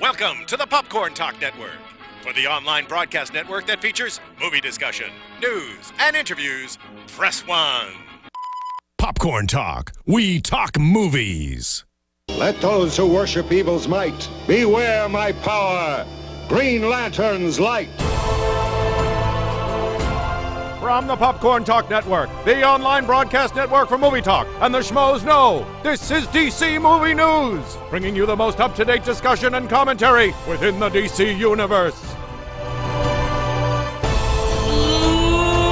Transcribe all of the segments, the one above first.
Welcome to the Popcorn Talk Network, for the online broadcast network that features movie discussion, news, and interviews. Press 1. Popcorn Talk. We talk movies. Let those who worship evil's might beware my power. Green Lantern's light. From the Popcorn Talk Network, the online broadcast network for movie talk, and the schmoes know, this is DC Movie News, bringing you the most up-to-date discussion and commentary within the DC Universe.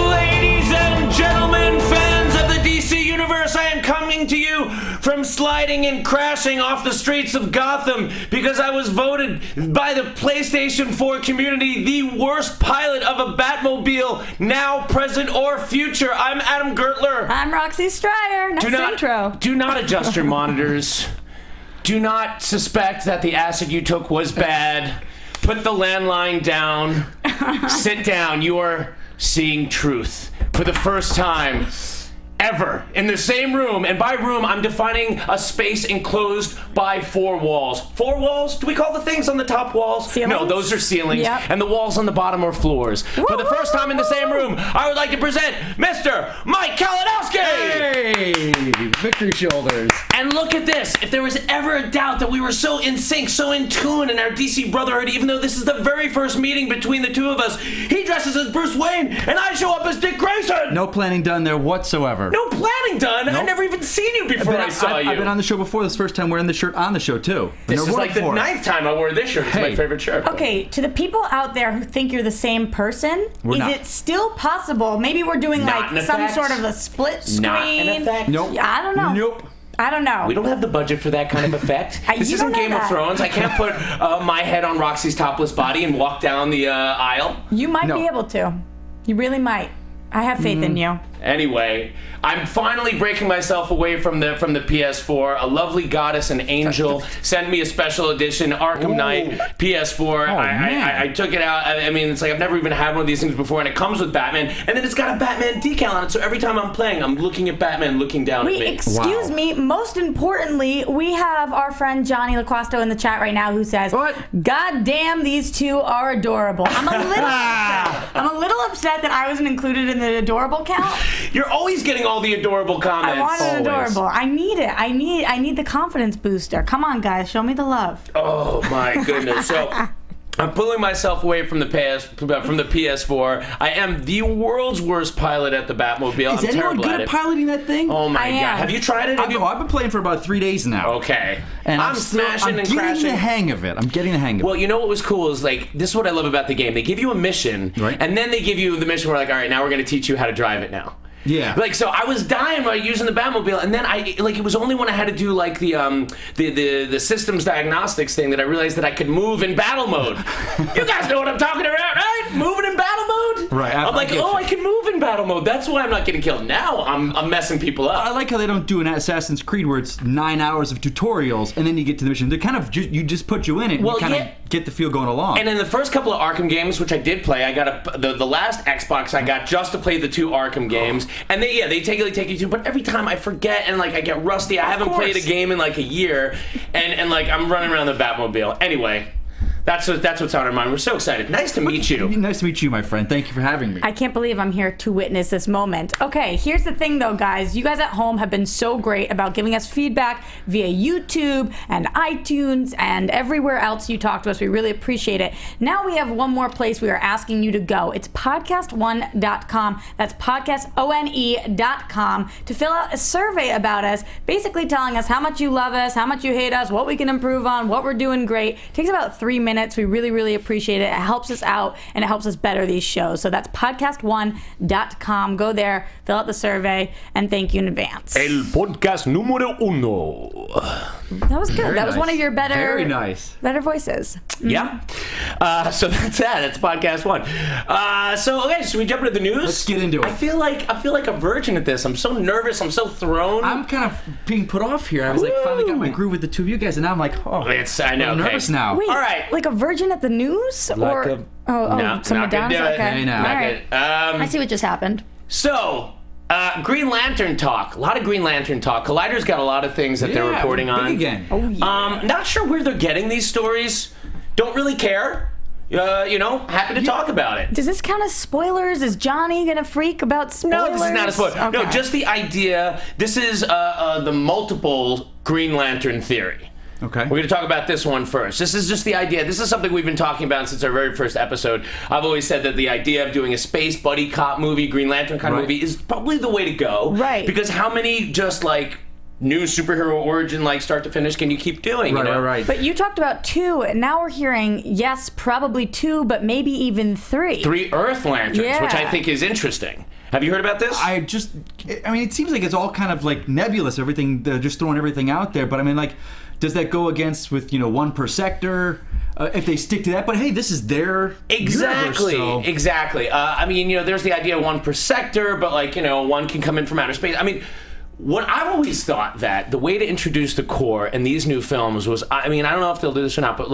Ladies and gentlemen, fans of the DC Universe, I am coming to you from sliding and crashing off the streets of Gotham because I was voted by the PlayStation 4 community the worst pilot of a Batmobile, now, present, or future. I'm Adam Gertler. I'm Roxy Striar. Nice intro. Do not adjust your monitors. Do not suspect that the acid you took was bad. Put the landline down. Sit down. You are seeing truth for the first time ever in the same room, and by room I'm defining a space enclosed by 4 walls. 4 walls? Do we call the things on the top walls? Ceilings? No, those are ceilings. Yep. And the walls on the bottom are floors. For the first time in the same room, I would like to present Mr. Mike Kalinowski! Hey! Victory shoulders. And look at this. If there was ever a doubt that we were so in sync, so in tune in our DC brotherhood, even though this is the very first meeting between the two of us, he dresses as Bruce Wayne and I show up as Dick Grayson! No planning done there whatsoever. No planning done. Nope. I've never even seen you before I saw you. I've been on the show before. This first time wearing the shirt on the show too. This is like the 9th time I wore this shirt. It's my favorite shirt. Okay, to the people out there who think you're the same person, We're not. it still possible? Maybe we're doing Not an like some effect. sort of a split screen. Not an effect. Nope. Yeah, I don't know. Nope. I don't know. We don't have the budget for that kind of effect. This You isn't don't know Game of that. Thrones. I can't put my head on Roxy's topless body and walk down the aisle. You might No. be able to. You really might. I have faith in you. Anyway, I'm finally breaking myself away from the PS4. A lovely goddess and angel sent me a special edition Arkham Knight PS4. man. I took it out. I mean, it's like I've never even had one of these things before, and it comes with Batman, and then it's got a Batman decal on it. So every time I'm playing, I'm looking at Batman looking down at me. Excuse me, most importantly, we have our friend Jonny Loquasto in the chat right now who says, What? God damn, these two are adorable. I'm a little upset. I'm a little upset that I wasn't included in the adorable count. You're always getting all the adorable comments. I want it Always. adorable. I need it. I need the confidence booster. Come on, guys, show me the love. Oh my goodness. So I'm pulling myself away from the PS4. I am the world's worst pilot at the Batmobile. Is I'm anyone terrible good at at it. piloting that thing? Oh my I god. am. Have you tried it? Have you? I've been playing for about 3 days now. Okay. And I'm smashing I'm and getting crashing. the hang of it. I'm getting the hang of it. Well, you know what was cool is like this is what I love about the game. They give you a mission, Right. and then they give you the mission where like, all right, now we're going to teach you how to drive it now. Yeah. Like, so I was dying while using the Batmobile, and then it was only when I had to do like the systems diagnostics thing that I realized that I could move in battle mode. You guys know what I'm talking about, right? Moving in battle mode. Right, I'm like, I get you. I can move in battle mode. That's why I'm not getting killed. Now I'm messing people up. I like how they don't do an Assassin's Creed where it's 9 hours of tutorials and then you get to the mission. They kind of just put you in it and Well, you kind yeah. of get the feel going along. And in the first couple of Arkham games, which I did play, I got the last Xbox I got just to play the 2 Arkham games, and they take you through. But every time I forget and like I get rusty. I haven't played a game in like a year, and like I'm running around the Batmobile. Anyway, that's what's on our mind. We're so excited. Nice to meet you. Nice to meet you, my friend. Thank you for having me. I can't believe I'm here to witness this moment. Okay, here's the thing though, guys. You guys at home have been so great about giving us feedback via YouTube and iTunes and everywhere else you talk to us. We really appreciate it. Now we have one more place we are asking you to go. It's podcast1.com. That's podcastone.com to fill out a survey about us, basically telling us how much you love us, how much you hate us, what we can improve on, what we're doing great. It takes about 3 minutes. We really, really appreciate it. It helps us out and it helps us better these shows. So that's podcast1.com. Go there, fill out the survey, and thank you in advance. El podcast número 1. That was good. Very That was nice. one of your better voices. Yeah. So that's that. That's podcast 1. So okay, so we jump into the news. Let's get into it. I feel like a virgin at this. I'm so nervous. I'm so thrown. I'm kind of being put off here. I was like, finally got my groove with the two of you guys, and now I'm like, I know. okay. I'm nervous now. Wait, All right. like a virgin at the news? No, some not gonna Madonna's? do it. Okay. No. All Not right. good. I see what just happened. So, Green Lantern talk. A lot of Green Lantern talk. Collider's got a lot of things that they're reporting on. Big again. Oh, yeah. Not sure where they're getting these stories. don't really care. Happy to talk about it. Does this count as spoilers? Is Johnny gonna freak about spoilers? No, this is not a spoiler. Okay. No, just the idea. This is the multiple Green Lantern theory. Okay. We're going to talk about this one first. This is just the idea. This is something we've been talking about since our very first episode. I've always said that the idea of doing a space buddy cop movie, Green Lantern kind of movie, is probably the way to go. Right. Because how many just like new superhero origin, like start to finish, can you keep doing? Right. But you talked about 2, and now we're hearing, yes, probably 2, but maybe even 3. 3 Earth Lanterns, Yeah. which I think is interesting. Have you heard about this? It seems like it's all kind of like nebulous. Everything, they're just throwing everything out there. But I mean, like, does that go against with, one per sector? If they stick to that, but hey, this is their Exactly. universe, so. Exactly. There's the idea of 1 per sector, but one can come in from outer space. I mean, what I've always thought that the way to introduce the core in these new films was, I don't know if they'll do this or not, but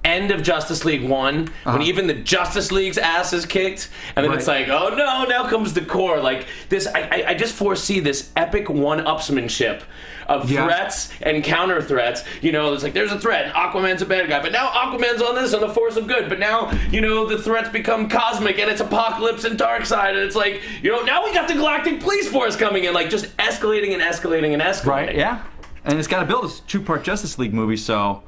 end of Justice League 1, when even the Justice League's ass is kicked, and then it's like, oh no, now comes the core. Like this, I just foresee this epic one-upsmanship of threats and counter threats. It's like there's a threat, and Aquaman's a bad guy, but now Aquaman's on this on the force of good. But now, the threats become cosmic, and it's Apocalypse and Darkseid, and it's like, now we got the Galactic Police Force coming in, like just escalating and escalating and escalating. Right, yeah. And it's got to build a 2-part Justice League movie, so...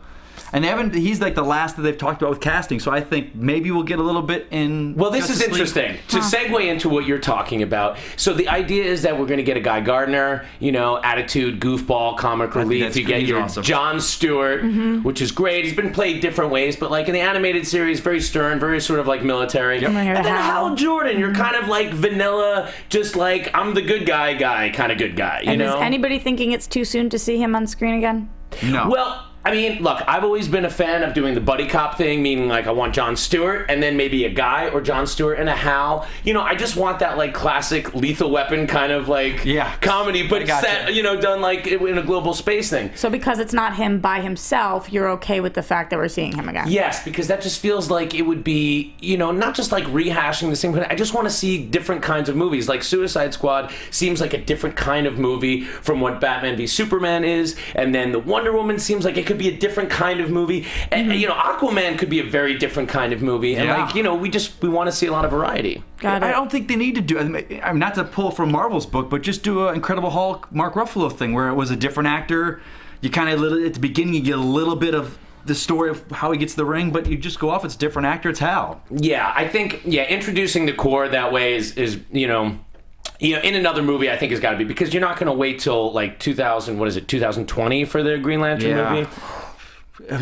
And he's like the last that they've talked about with casting, so I think maybe we'll get a little bit in. Well, this Justice is interesting. League. To segue into what you're talking about, so the idea is that we're going to get a Guy Gardner, attitude, goofball, comic relief. You get your awesome. John Stewart, which is great. He's been played different ways, but like in the animated series, very stern, very sort of like military. Yep. And then Hal Jordan, you're kind of like vanilla, just like I'm the good guy kind of good guy. Is anybody thinking it's too soon to see him on screen again? No. Well, look, I've always been a fan of doing the buddy cop thing, meaning like I want John Stewart and then maybe a Guy or John Stewart and a Hal. I just want that like classic Lethal Weapon kind of like comedy, but set, done like in a global space thing. So because it's not him by himself, you're okay with the fact that we're seeing him again? Yes, because that just feels like it would be, not just like rehashing the same kind. I just want to see different kinds of movies. Like Suicide Squad seems like a different kind of movie from what Batman v Superman is, and then the Wonder Woman seems like it could be a different kind of movie, and Aquaman could be a very different kind of movie, and we want to see a lot of variety. Got it. I don't think they need to do. I'm not to pull from Marvel's book, but just do an Incredible Hulk, Mark Ruffalo thing where it was a different actor. You kind of at the beginning you get a little bit of the story of how he gets the ring, but you just go off. It's a different actor. It's Hal. Yeah, I think introducing the core that way is in another movie, I think has got to be, because you're not going to wait till like 2020 for the Green Lantern movie.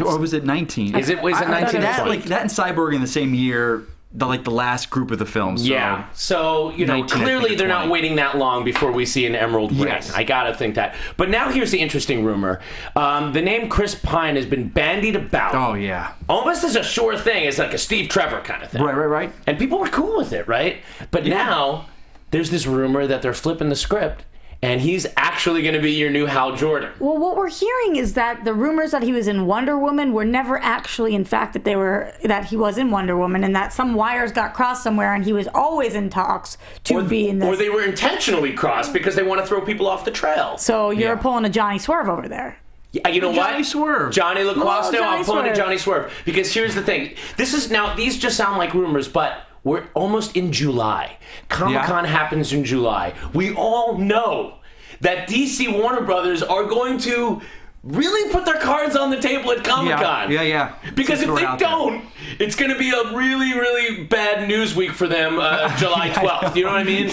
Or was it 19? Is it 19? That and Cyborg in the same year, the last group of the films. Yeah. So, clearly they're not waiting that long before we see an Emerald Ring. Yes. I gotta think that. But now here's the interesting rumor. The name Chris Pine has been bandied about. Oh, yeah. Almost as a sure thing. It's like a Steve Trevor kind of thing. Right. And people were cool with it, right? But now there's this rumor that they're flipping the script, and he's actually going to be your new Hal Jordan. Well, what we're hearing is that the rumors that he was in Wonder Woman were never actually, in fact, that he was in Wonder Woman, and that some wires got crossed somewhere, and he was always in talks to be in this. Or they were intentionally crossed because they want to throw people off the trail. So you're pulling a Johnny Swerve over there. Yeah, you know what? Johnny Swerve. Johnny Loquasto, Johnny I'm pulling a Swerve. Johnny Swerve. Because here's the thing. These just sound like rumors, but we're almost in July. Comic-Con happens in July. We all know that DC Warner Brothers are going to really put their cards on the table at Comic-Con. Yeah. Because if they don't, it's going to be a really, really bad news week for them, July 12th. You know what I mean?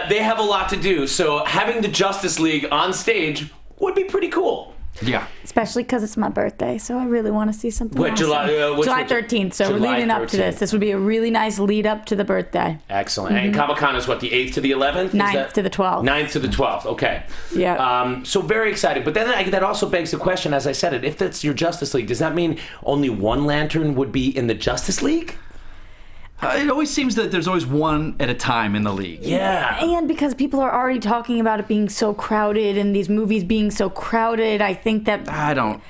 They have a lot to do. So having the Justice League on stage would be pretty cool. Yeah. Especially because it's my birthday, so I really want to see something awesome. July 13th, so we're leading up to this. This would be a really nice lead up to the birthday. Excellent. And Comic-Con is what, the 8th to the 11th? 9th to the 12th. 9th to the 12th, okay. Yeah. So very exciting. But then that also begs the question, as I said it, if that's your Justice League, does that mean only one Lantern would be in the Justice League? It always seems that there's always one at a time in the league. Yeah. And because people are already talking about it being so crowded and these movies being so crowded, I think that... I don't...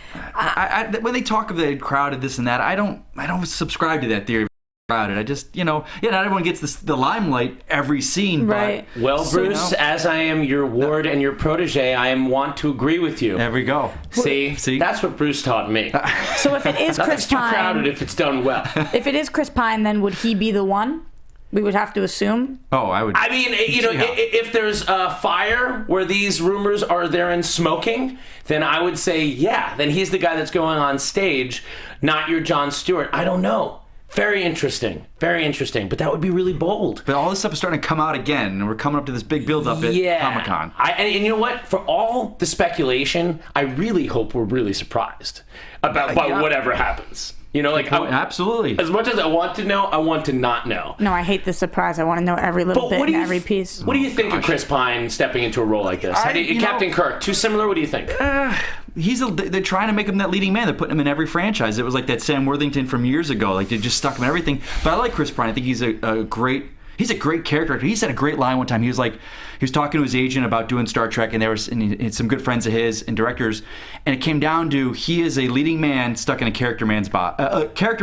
when they talk of the crowded this and that, I don't subscribe to that theory. crowded. I just, not everyone gets the limelight every scene. Right. But, Well, Bruce, as I am your ward and your protege, I want to agree with you. There we go. See? That's what Bruce taught me. So if it is Nothing's Chris too crowded Pine, if it's done well. if it is Chris Pine, then would he be the one? We would have to assume. Oh, I would. I mean, if there's a fire where these rumors are there and smoking, then I would say, yeah, then he's the guy that's going on stage, not your Jon Stewart. I don't know. Very interesting. But that would be really bold. But all this stuff is starting to come out again, and we're coming up to this big build-up at Comic-Con. And you know what? For all the speculation, I really hope we're really surprised by whatever happens. Absolutely. As much as I want to know, I want to not know. No, I hate the surprise. I want to know every little bit and every piece. What do you think of Chris Pine stepping into a role like this? Captain Kirk, too similar? What do you think? They're trying to make him that leading man. They're putting him in every franchise. It was like that Sam Worthington from years ago. Like, they just stuck him in everything. But I like Chris Pine. I think he's a great character actor. He said a great line one time. He was talking to his agent about doing Star Trek, and and some good friends of his and directors, and it came down to he is a leading man stuck in a character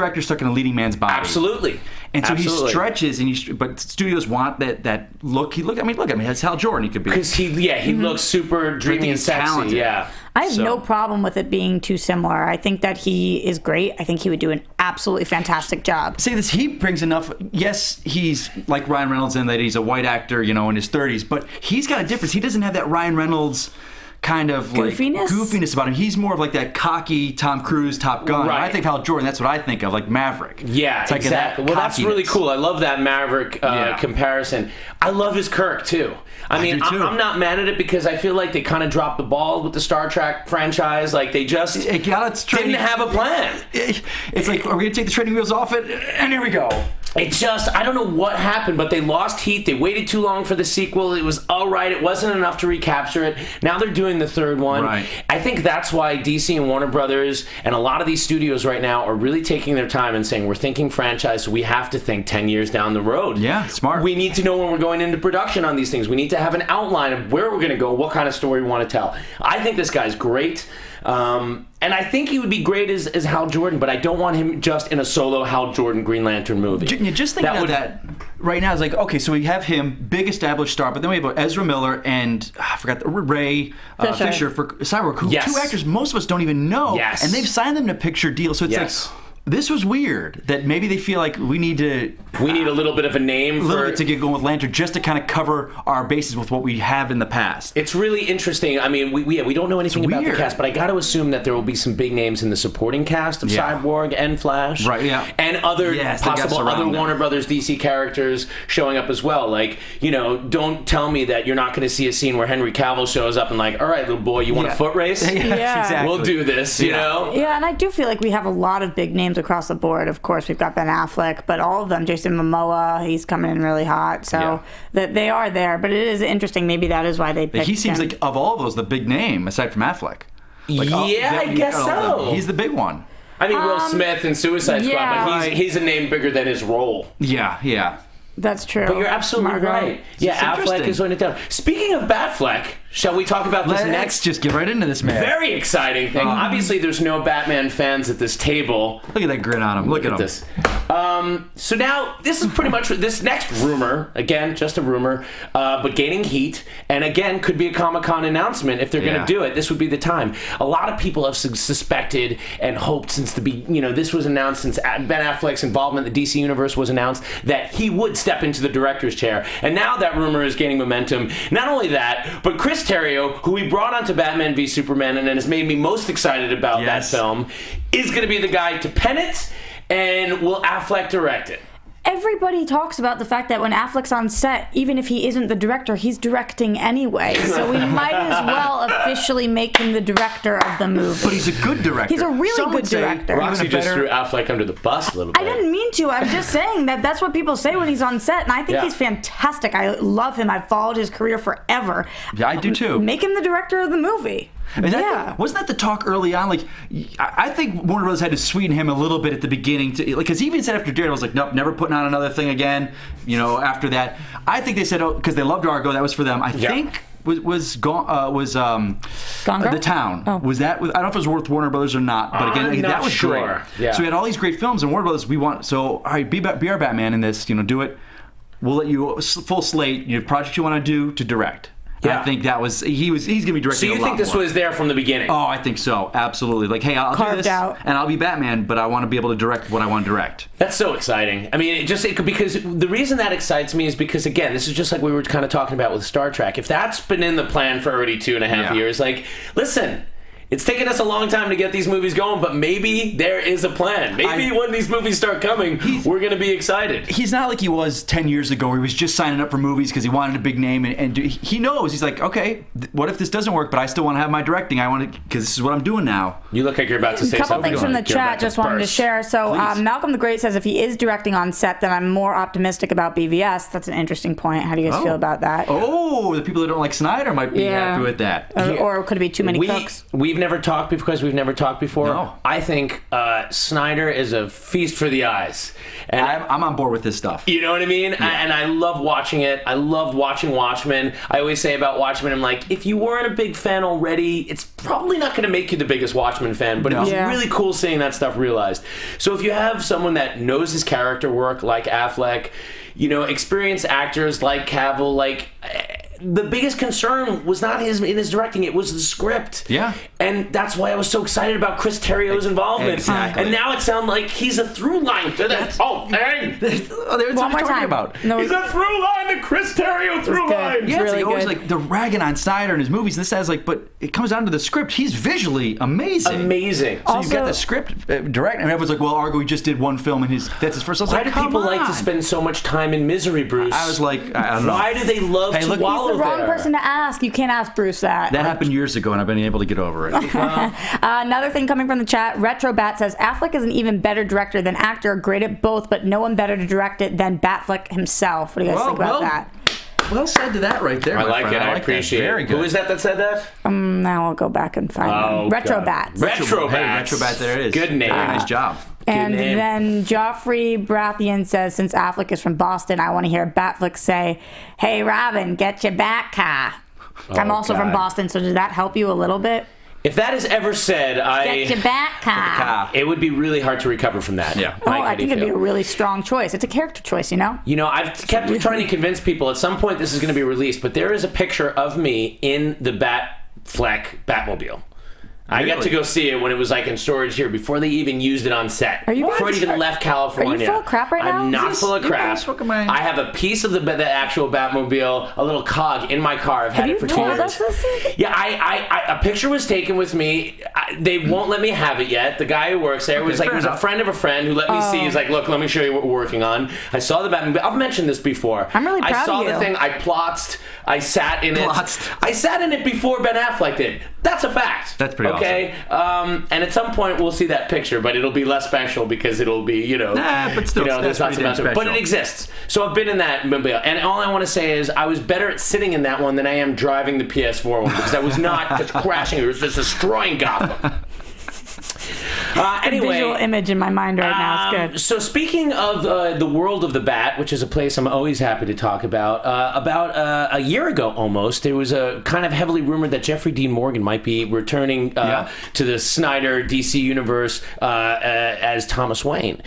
actor stuck in a leading man's body. Absolutely. And so he stretches, but studios want that look. Look at me. That's Hal Jordan. He could be because he looks super dreamy and sexy. Talented. Yeah. I have no problem with it being too similar. I think that he is great. I think he would do an absolutely fantastic job. Say this, he brings enough. Yes, he's like Ryan Reynolds in that he's a white actor, in his 30s, but he's got a difference. He doesn't have that Ryan Reynolds kind of goofiness about him. He's more of like that cocky Tom Cruise, Top Gun. Right. I think Hal Jordan, that's what I think of, like Maverick. Yeah, like exactly. Well, that's really cool. I love that Maverick comparison. I love his Kirk, too. I mean, I'm not mad at it because I feel like they kind of dropped the ball with the Star Trek franchise. Like, they just didn't have a plan. It's like, are we going to take the training wheels off it? And here we go. I don't know what happened, but they lost heat. They waited too long for the sequel. It was all right. It wasn't enough to recapture it. Now they're doing the third one. Right. I think that's why DC and Warner Brothers and a lot of these studios right now are really taking their time and saying, we're thinking franchise, so we have to think 10 years down the road. Yeah, smart. We need to know when we're going into production on these things. We need to have an outline of where we're going to go, what kind of story we want to tell. I think this guy's great. And I think he would be great as Hal Jordan, but I don't want him just in a solo Hal Jordan Green Lantern movie. Just thinking of that right now, it's like, okay, so we have him, big established star, but then we have Ezra Miller and, I forgot, Ray Fisher for Cyborg, who two actors most of us don't even know. Yes. And they've signed them to picture deals, so it's like, this was weird that maybe they feel like we need a little bit of a name to get going with Lantern just to kind of cover our bases with what we have in the past. It's really interesting. I mean, we don't know anything about the cast, but I got to assume that there will be some big names in the supporting cast of Cyborg and Flash, right? Yeah, and other possible other Warner Brothers DC characters showing up as well. Like, don't tell me that you're not going to see a scene where Henry Cavill shows up and like, all right, little boy, you want a foot race? Exactly. We'll do this. You know? Yeah, and I do feel like we have a lot of big names across the board. Of course, we've got Ben Affleck, but all of them, Jason Momoa, he's coming in really hot. So that they are there, but it is interesting. Maybe that is why they picked He seems like, of all of those, the big name, aside from Affleck. I guess so. He's the big one. I mean, Will Smith in Suicide Squad, but he's a name bigger than his role. Yeah. That's true. But you're absolutely right. Yeah, Affleck is going it down. Speaking of Batfleck, shall we talk about this next? Let's just get right into this, man. Very exciting thing. Obviously, there's no Batman fans at this table. Look at that grin on him. Look at him. This. So now, this is pretty much this next rumor, again, just a rumor, but gaining heat, and again, could be a Comic-Con announcement if they're going to do it. This would be the time. A lot of people have suspected and hoped since this was announced, since Ben Affleck's involvement in the DC Universe was announced, that he would step into the director's chair. And now that rumor is gaining momentum. Not only that, but Chris Terrio, who we brought onto Batman v Superman and has made me most excited about that film, is going to be the guy to pen it, and will Affleck direct it? Everybody talks about the fact that when Affleck's on set, even if he isn't the director, he's directing anyway. So we might as well officially make him the director of the movie. But he's a good director. He's a really good director. Roxy just threw Affleck under the bus a little bit. I didn't mean to. I'm just saying that's what people say when he's on set, and I think he's fantastic. I love him. I've followed his career forever. Yeah, I do too. Make him the director of the movie. Wasn't that the talk early on? Like, I think Warner Brothers had to sweeten him a little bit at the beginning, because he even said after Daredevil, was like, nope, never putting on another thing again. After that, I think they said, because they loved Argo, that was for them. I think Gone Girl? The Town. Oh. Was that? I don't know if it was with Warner Brothers or not, but again, I'm not that was sure. great. Yeah. So we had all these great films, and Warner Brothers. All right, be our Batman in this. Do it. We'll let you full slate. You have projects you want to do to direct. Yeah. I think that was he's going to be directing. So you think this was there from the beginning? Oh, I think so. Absolutely. Like, hey, I'll do Carved this, out. and I'll be Batman, but I want to be able to direct what I want to direct. That's so exciting. I mean, because the reason that excites me is because, again, this is just like we were kind of talking about with Star Trek. If that's been in the plan for already 2.5 years, like, listen. It's taken us a long time to get these movies going, but maybe there is a plan. Maybe when these movies start coming, we're going to be excited. He's not like he was 10 years ago where he was just signing up for movies because he wanted a big name. And he knows. He's like, okay, what if this doesn't work, but I still want to have my directing. I want to, because this is what I'm doing now. You look like you're about to say a couple something. things from the You're chat about to just wanted to burst. share. So Please. Malcolm the Great says if he is directing on set, then I'm more optimistic about BVS. That's an interesting point. How do you guys feel about that? Oh, the people that don't like Snyder might be happy with that. Or could it be too many cooks? We've never talked because we've never talked before. No. I think Snyder is a feast for the eyes. And I'm on board with this stuff. you know what I mean? Yeah. And I love watching it. I loved watching Watchmen. I always say about Watchmen, I'm like, if you weren't a big fan already, it's probably not going to make you the biggest Watchmen fan, but it was really cool seeing that stuff realized. So if you have someone that knows his character work, like Affleck, experienced actors like Cavill, like... The biggest concern was not in his directing, it was the script. Yeah. And that's why I was so excited about Chris Terrio's involvement. Exactly. And now it sounds like he's a through line to that. Oh, dang! One more time. No, He's a through line, the Chris Terrio through line. Yeah, really it's always good. like they're ragging on Snyder and his movies. This has but it comes down to the script. He's visually amazing. Amazing. So you've got the script direct, and everyone's like, "Well, Argo just did one film, and that's his first." I was Why like, do "Come people like to on." spend so much time in misery, Bruce? I was like, I don't know. Why do they love to wallow He's the wrong there? person to ask. You can't ask Bruce that. That happened years ago, and I've been able to get over it. Another thing coming from the chat, Retrobat says, Affleck is an even better director than actor, great at both, but no one better to direct it than Batfleck himself. What do you guys think about that? Well said to that right there. I my like friend. it. I like appreciate that. it. Very good. Who is that said that? Now I'll go back and find them. Retrobat. Retrobat. Hey, Retrobat, there it is. Good name. Very nice job. And name. then Joffrey Brathian says, since Affleck is from Boston, I want to hear Batfleck say, hey, Robin, get your bat car. I'm also from God. Boston, so does that help you a little bit? If that is ever said, Get your bat car. it would be really hard to recover from that. Yeah. Oh, Mike, how I do you think it'd be feel? a really strong choice. It's a character choice, you know? I've kept trying to convince people at some point this is going to be released, but there is a picture of me in the Batfleck Batmobile. I got to go see it when it was in storage here before they even used it on set. Are you before it what? even left California. Are you full of crap right now? I'm not Is full of you crap. guys fucking my- I have a piece of the actual Batmobile, a little cog in my car. I've had Have it for you 2 told years. us this? Yeah, a picture was taken with me. They won't let me have it yet. The guy who works there was fair was a enough. friend of a friend who let me see. He's like, look, let me show you what we're working on. I saw the Batmobile. I've mentioned this before. I'm really I proud saw of you. the thing. I plotzed. I sat in Plotzed. it. I sat in it before Ben Affleck did. That's a fact. That's pretty okay? And at some point we'll see that picture, but it'll be less special because it'll be, but still, there's that's lots pretty of damn but special. it exists. So I've been in that mobile, and all I want to say is I was better at sitting in that one than I am driving the PS4 one because I was not just crashing; it was just destroying Gotham. Anyway, Visual image in my mind right now. It's good. So speaking of the world of the Bat, which is a place I'm always happy to talk about a year ago almost, there was a kind of heavily rumored that Jeffrey Dean Morgan might be returning to the Snyder DC universe as Thomas Wayne,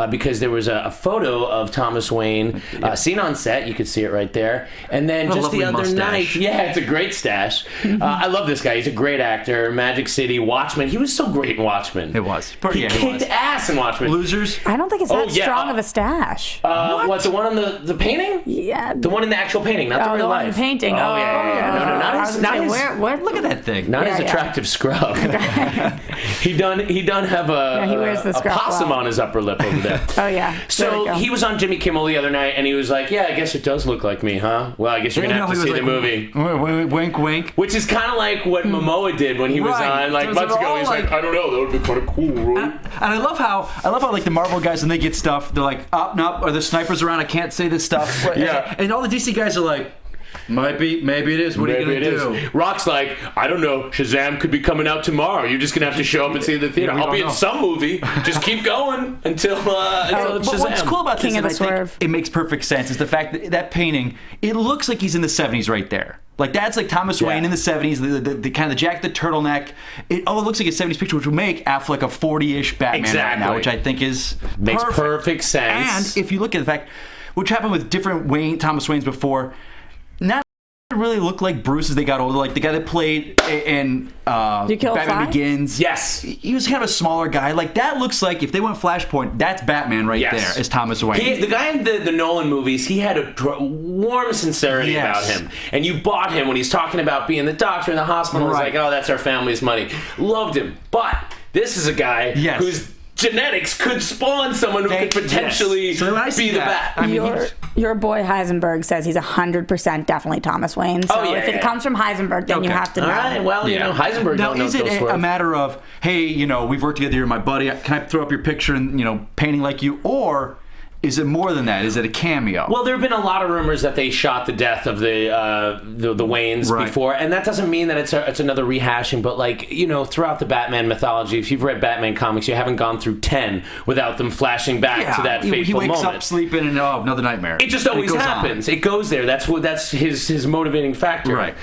because there was a photo of Thomas Wayne seen on set. You could see it right there. And then What a just the lovely other mustache. night, it's a great stash. I love this guy. He's a great actor. Magic City, Watchmen. He was so great in Watchmen. It was. He kicked ass in Watchmen. Losers. I don't think it's that yeah. strong of a stash. What, the one on the painting? Yeah. The one in the actual painting, not the Oh, real the one life. in the painting. Oh, yeah. No, not I his, was not gonna his, say, what? Look at that thing. not Yeah, his yeah. attractive scrub. he done have he wears the a scrub possum well. on his upper lip over there. Oh, yeah. There we So go. he was on Jimmy Kimmel the other night, and he was like, "Yeah, I guess it does look like me, huh? Well, I guess you're gonna have to see the movie." Wink, wink. Which is kind of like what Momoa did when he was Right. on So months they're ago. all He's like, "I don't know, that would be kind of cool, right?" And I love how like the Marvel guys when they get stuff, they're like, up, nope, or the snipers around, I can't say this stuff. Yeah. And all the DC guys are like, might be, maybe it is. What are you Maybe gonna it do? is. Rock's like, I don't know, Shazam could be coming out tomorrow. You're just gonna have to show up and see it in the theater. Yeah, we I'll be don't in know. some movie. Just keep going until it's But Shazam. what's cool about this, King of and the I think Swerve. it makes perfect sense, is the fact that painting, it looks like he's in the 70s right there. Like that's like Thomas Wayne in the 70s, the kind of the jacket, the turtleneck. It looks like a 70s picture, which would make Affleck a 40-ish Batman right now, which I think is makes perfect sense. And if you look at the fact, which happened with different Thomas Waynes before, not really look like Bruce as they got older. Like the guy that played in Batman Begins. Yes. He was kind of a smaller guy. Like that looks like if they went Flashpoint, that's Batman right there as Thomas Wayne. The guy in the Nolan movies, he had a warm sincerity about him. And you bought him when he's talking about being the doctor in the hospital. It's like, oh, that's our family's money. Loved him. But this is a guy who's genetics could spawn someone who could potentially so when I see be the Bat. I mean, your boy Heisenberg says he's 100% definitely Thomas Wayne. So if it comes from Heisenberg, then you have to know. All right, well, you know, Heisenberg now, don't know is it a matter of, hey, you know, we've worked together, you're my buddy, can I throw up your picture and, you know, painting like you? Or is it more than that? Is it a cameo? Well, there have been a lot of rumors that they shot the death of the Waynes before, and that doesn't mean that it's another rehashing. But like, you know, throughout the Batman mythology, if you've read Batman comics, you haven't gone through 10 without them flashing back to that fateful moment. He wakes up sleeping and another nightmare. It just always happens. It goes there. That's his motivating factor. Right.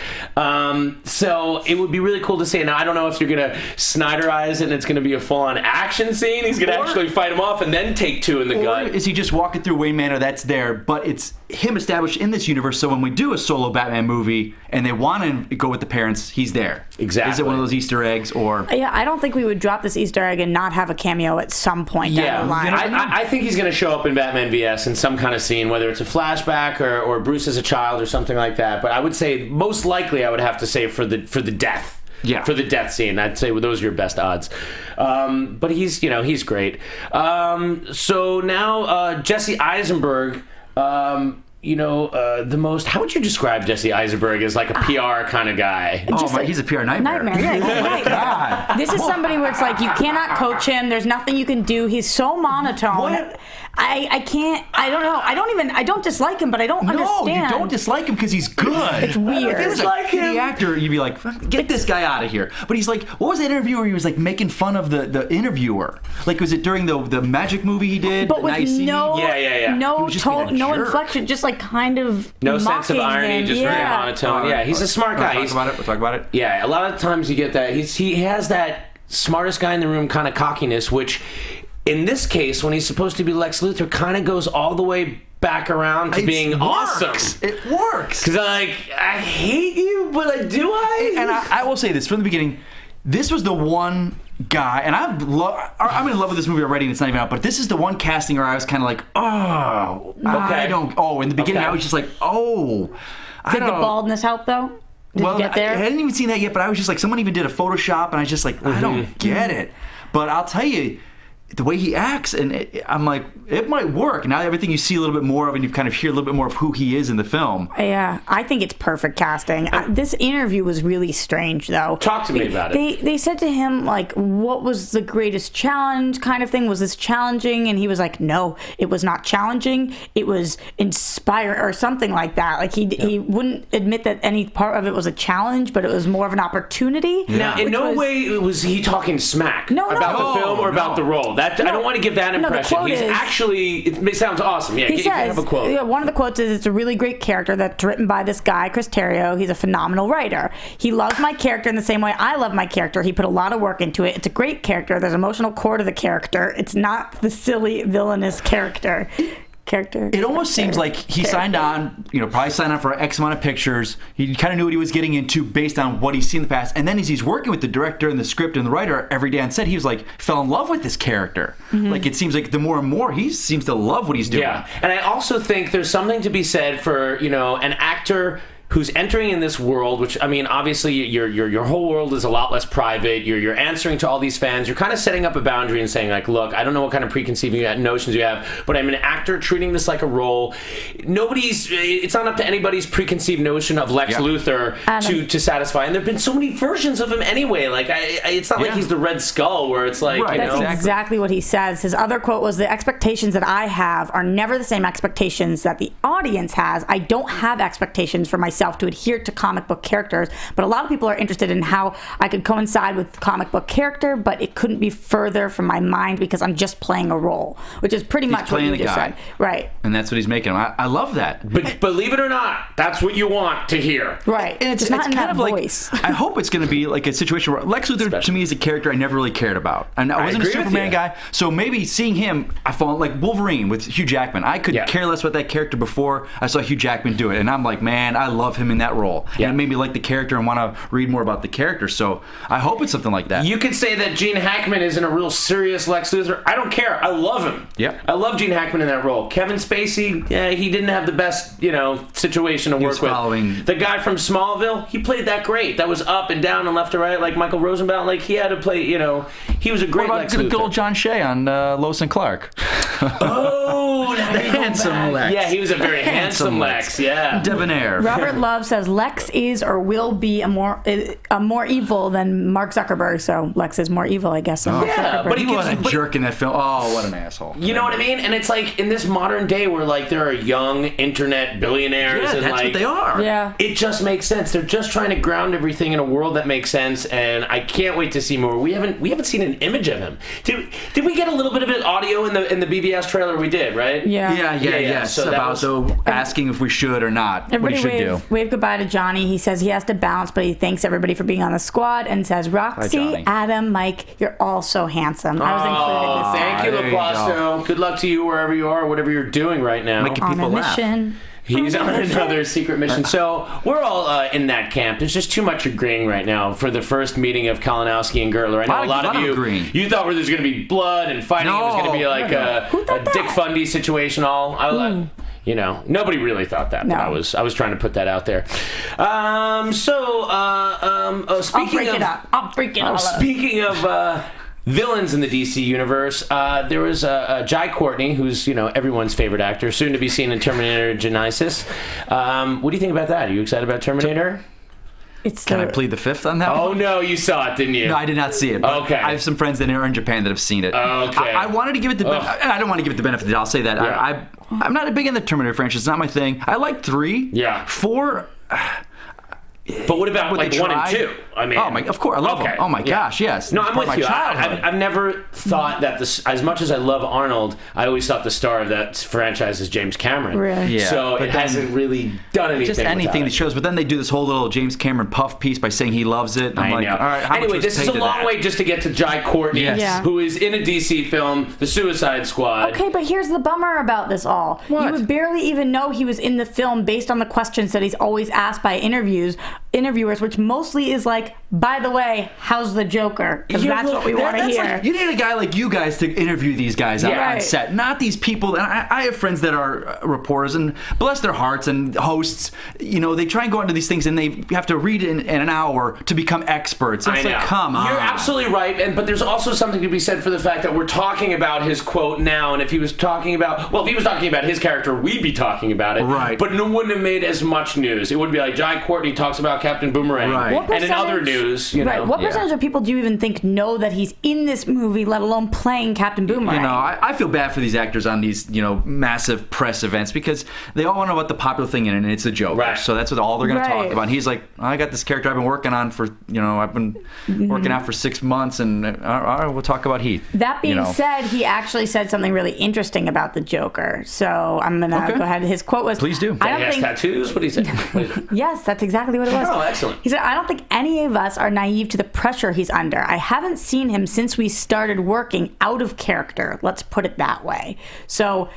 So it would be really cool to see. Now I don't know if you're gonna Snyderize it and it's gonna be a full-on action scene. He's gonna actually fight him off and then take two in the gut. Is he just walking through Wayne Manor that's there, but it's him established in this universe, so when we do a solo Batman movie and they want to go with the parents, he's there. Exactly. Is it one of those Easter eggs or... Yeah, I don't think we would drop this Easter egg and not have a cameo at some point down the line. I think he's going to show up in Batman VS in some kind of scene, whether it's a flashback or Bruce as a child or something like that. But I would say, most likely, I would have to say for the death. Yeah. For the death scene, I'd say those are your best odds. But he's great. So now Jesse Eisenberg, the most. How would you describe Jesse Eisenberg as like a PR kind of guy? He's a PR nightmare. God. This is somebody where it's like you cannot coach him. There's nothing you can do. He's so monotone. I can't. I don't know. I don't dislike him, but I don't understand. No, you don't dislike him because he's good. It's weird. If he was a shitty actor, you'd be like, get this guy out of here. But he's like, what was that interview where he was like making fun of the interviewer? Like, was it during the Magic movie he did? But with no inflection, just like kind of no sense of irony, him. Just very monotone. Yeah, he's a smart guy. We'll talk about it. Yeah, a lot of times you get that. He has that smartest guy in the room kind of cockiness, which in this case, when he's supposed to be Lex Luthor, kind of goes all the way back around to being awesome. It works. Because I hate you, but And I will say this from the beginning. This was the one guy, and I'm in love with this movie already, and it's not even out, but this is the one casting where I was kind of like, in the beginning I was just like, Did the baldness help, though? Did you get there? I hadn't even seen that yet, but I was just like, someone even did a Photoshop, and I was just like, I don't get it. But I'll tell you, the way he acts, and I'm like, it might work. Now everything you see a little bit more of, and you kind of hear a little bit more of who he is in the film. Yeah, I think it's perfect casting. This interview was really strange, though. Talk to me about it. They said to him, like, what was the greatest challenge kind of thing? Was this challenging? And he was like, no, it was not challenging. It was inspiring or something like that. Like, he wouldn't admit that any part of it was a challenge, but it was more of an opportunity. Now, in no way was he talking smack about the film or about the role. I don't want to give that impression. He's actually, it sounds awesome. Yeah, he says, a quote. One of the quotes is, it's a really great character that's written by this guy, Chris Terrio. He's a phenomenal writer. He loves my character in the same way I love my character. He put a lot of work into it. It's a great character. There's emotional core to the character. It's not the silly, villainous character. It almost seems like he signed on, probably signed on for X amount of pictures. He kind of knew what he was getting into based on what he's seen in the past. And then as he's working with the director and the script and the writer every day on set, he was like, fell in love with this character. Mm-hmm. Like, it seems like the more and more he seems to love what he's doing. Yeah. And I also think there's something to be said for, an actor who's entering in this world, which, I mean, obviously your whole world is a lot less private. You're answering to all these fans. You're kind of setting up a boundary and saying, like, look, I don't know what kind of preconceived notions you have, but I'm an actor treating this like a role. It's not up to anybody's preconceived notion of Lex Luthor to satisfy. And there have been so many versions of him anyway. Like, it's not like he's the Red Skull where it's like, That's exactly what he says. His other quote was, the expectations that I have are never the same expectations that the audience has. I don't have expectations for myself myself to adhere to comic book characters, but a lot of people are interested in how I could coincide with the comic book character, but it couldn't be further from my mind because I'm just playing a role, which is pretty much what you just said. Right. And that's what he's making. I love that. But believe it or not, that's what you want to hear. Right. And it's not in kind that of voice. like, I hope it's going to be like a situation where Lex Luthor to me is a character I never really cared about. And I wasn't a Superman guy, so maybe seeing him, I fall like Wolverine with Hugh Jackman. I could care less about that character before I saw Hugh Jackman do it, and I'm like, man, I love him in that role. And it made me like the character and want to read more about the character. So I hope it's something like that. You could say that Gene Hackman isn't a real serious Lex Luthor. I don't care. I love him. Yeah, I love Gene Hackman in that role. Kevin Spacey, he didn't have the best, situation to work with. The guy from Smallville, he played that great. That was up and down and left to right, like Michael Rosenbaum. Like he had to play. He was a great Lex Luthor. Good old John Shea on Lois and Clark. Oh, the handsome Lex. Yeah, he was a very handsome Lex. Yeah, debonair. Robert Love says Lex is or will be a more evil than Mark Zuckerberg. So Lex is more evil, I guess. But he was a jerk in that film. Oh, what an asshole! You know what I mean? And it's like in this modern day where like there are young internet billionaires and that's like what they are. Yeah, it just makes sense. They're just trying to ground everything in a world that makes sense, and I can't wait to see more. We haven't seen an image of him. Did we get a little bit of it audio in the BVS trailer? We did, right? Yeah. So about asking if we should or not. Everybody what he should do. Wave goodbye to Johnny. He says he has to bounce, but he thanks everybody for being on the squad and says, Roxy, Adam, Mike, you're all so handsome. I was included this thank you, Loquasto. Good luck to you wherever you are, whatever you're doing right now. Making people laugh. He's on another secret mission. So we're all in that camp. There's just too much agreeing right now for the first meeting of Kalinowski and Gertler. I know a lot of you thought there was going to be blood and fighting. It was going to be like a Dick Fundy situation. Nobody really thought that, but I was trying to put that out there. Speaking of villains in the DC universe, there was Jae Courtney, who's everyone's favorite actor, soon to be seen in Terminator Genisys. What do you think about that? Are you excited about Terminator? Can I plead the fifth on that one? Oh, no, you saw it, didn't you? No, I did not see it. Okay. I have some friends that are in Japan that have seen it. Okay. I wanted to give it I don't want to give it the benefit of the doubt. I'll say that. Yeah. I'm not a big in the Terminator franchise. It's not my thing. I like 3. Yeah. 4... But what about like 1 and 2? I mean, of course, I love them. Oh my gosh, yes. No, I'm with you. I've never thought that as much as I love Arnold, I always thought the star of that franchise is James Cameron. Really? Yeah. So it hasn't really done anything. Just anything that shows. But then they do this whole little James Cameron puff piece by saying he loves it. And I'm like, all right. Anyway, this is a long way just to get to Jae Courtney, who is in a DC film, The Suicide Squad. Okay, but here's the bummer about this all. What? You would barely even know he was in the film based on the questions that he's always asked by interviewers, which mostly is like, by the way, how's the Joker? Because that's what we want to hear. Like, you need a guy like you guys to interview these guys on set, not these people. And I have friends that are reporters, and bless their hearts, and hosts. They try and go into these things, and they have to read in an hour to become experts. It's like, come on. You're absolutely right, but there's also something to be said for the fact that we're talking about his quote now, and if he was talking about his character, we'd be talking about it. Right. But it wouldn't have made as much news. It would be like Jae Courtney talks about Captain Boomerang. Right. And in other news, What percentage of people do you even think know that he's in this movie, let alone playing Captain Boomerang? I feel bad for these actors on these, massive press events because they all want to know what the popular thing in it, and it's a joke. Right. So that's what all they're going to talk about. And he's like, I got this character I've been working on for, I've been working out for 6 months, and all right, we'll talk about Heath. That being said, he actually said something really interesting about the Joker. So I'm going to go ahead. His quote was, please do. He has tattoos? What did he say? Yes, that's exactly what it was. Oh, excellent. He said, I don't think any of us are naive to the pressure he's under. I haven't seen him since we started working out of character. Let's put it that way. So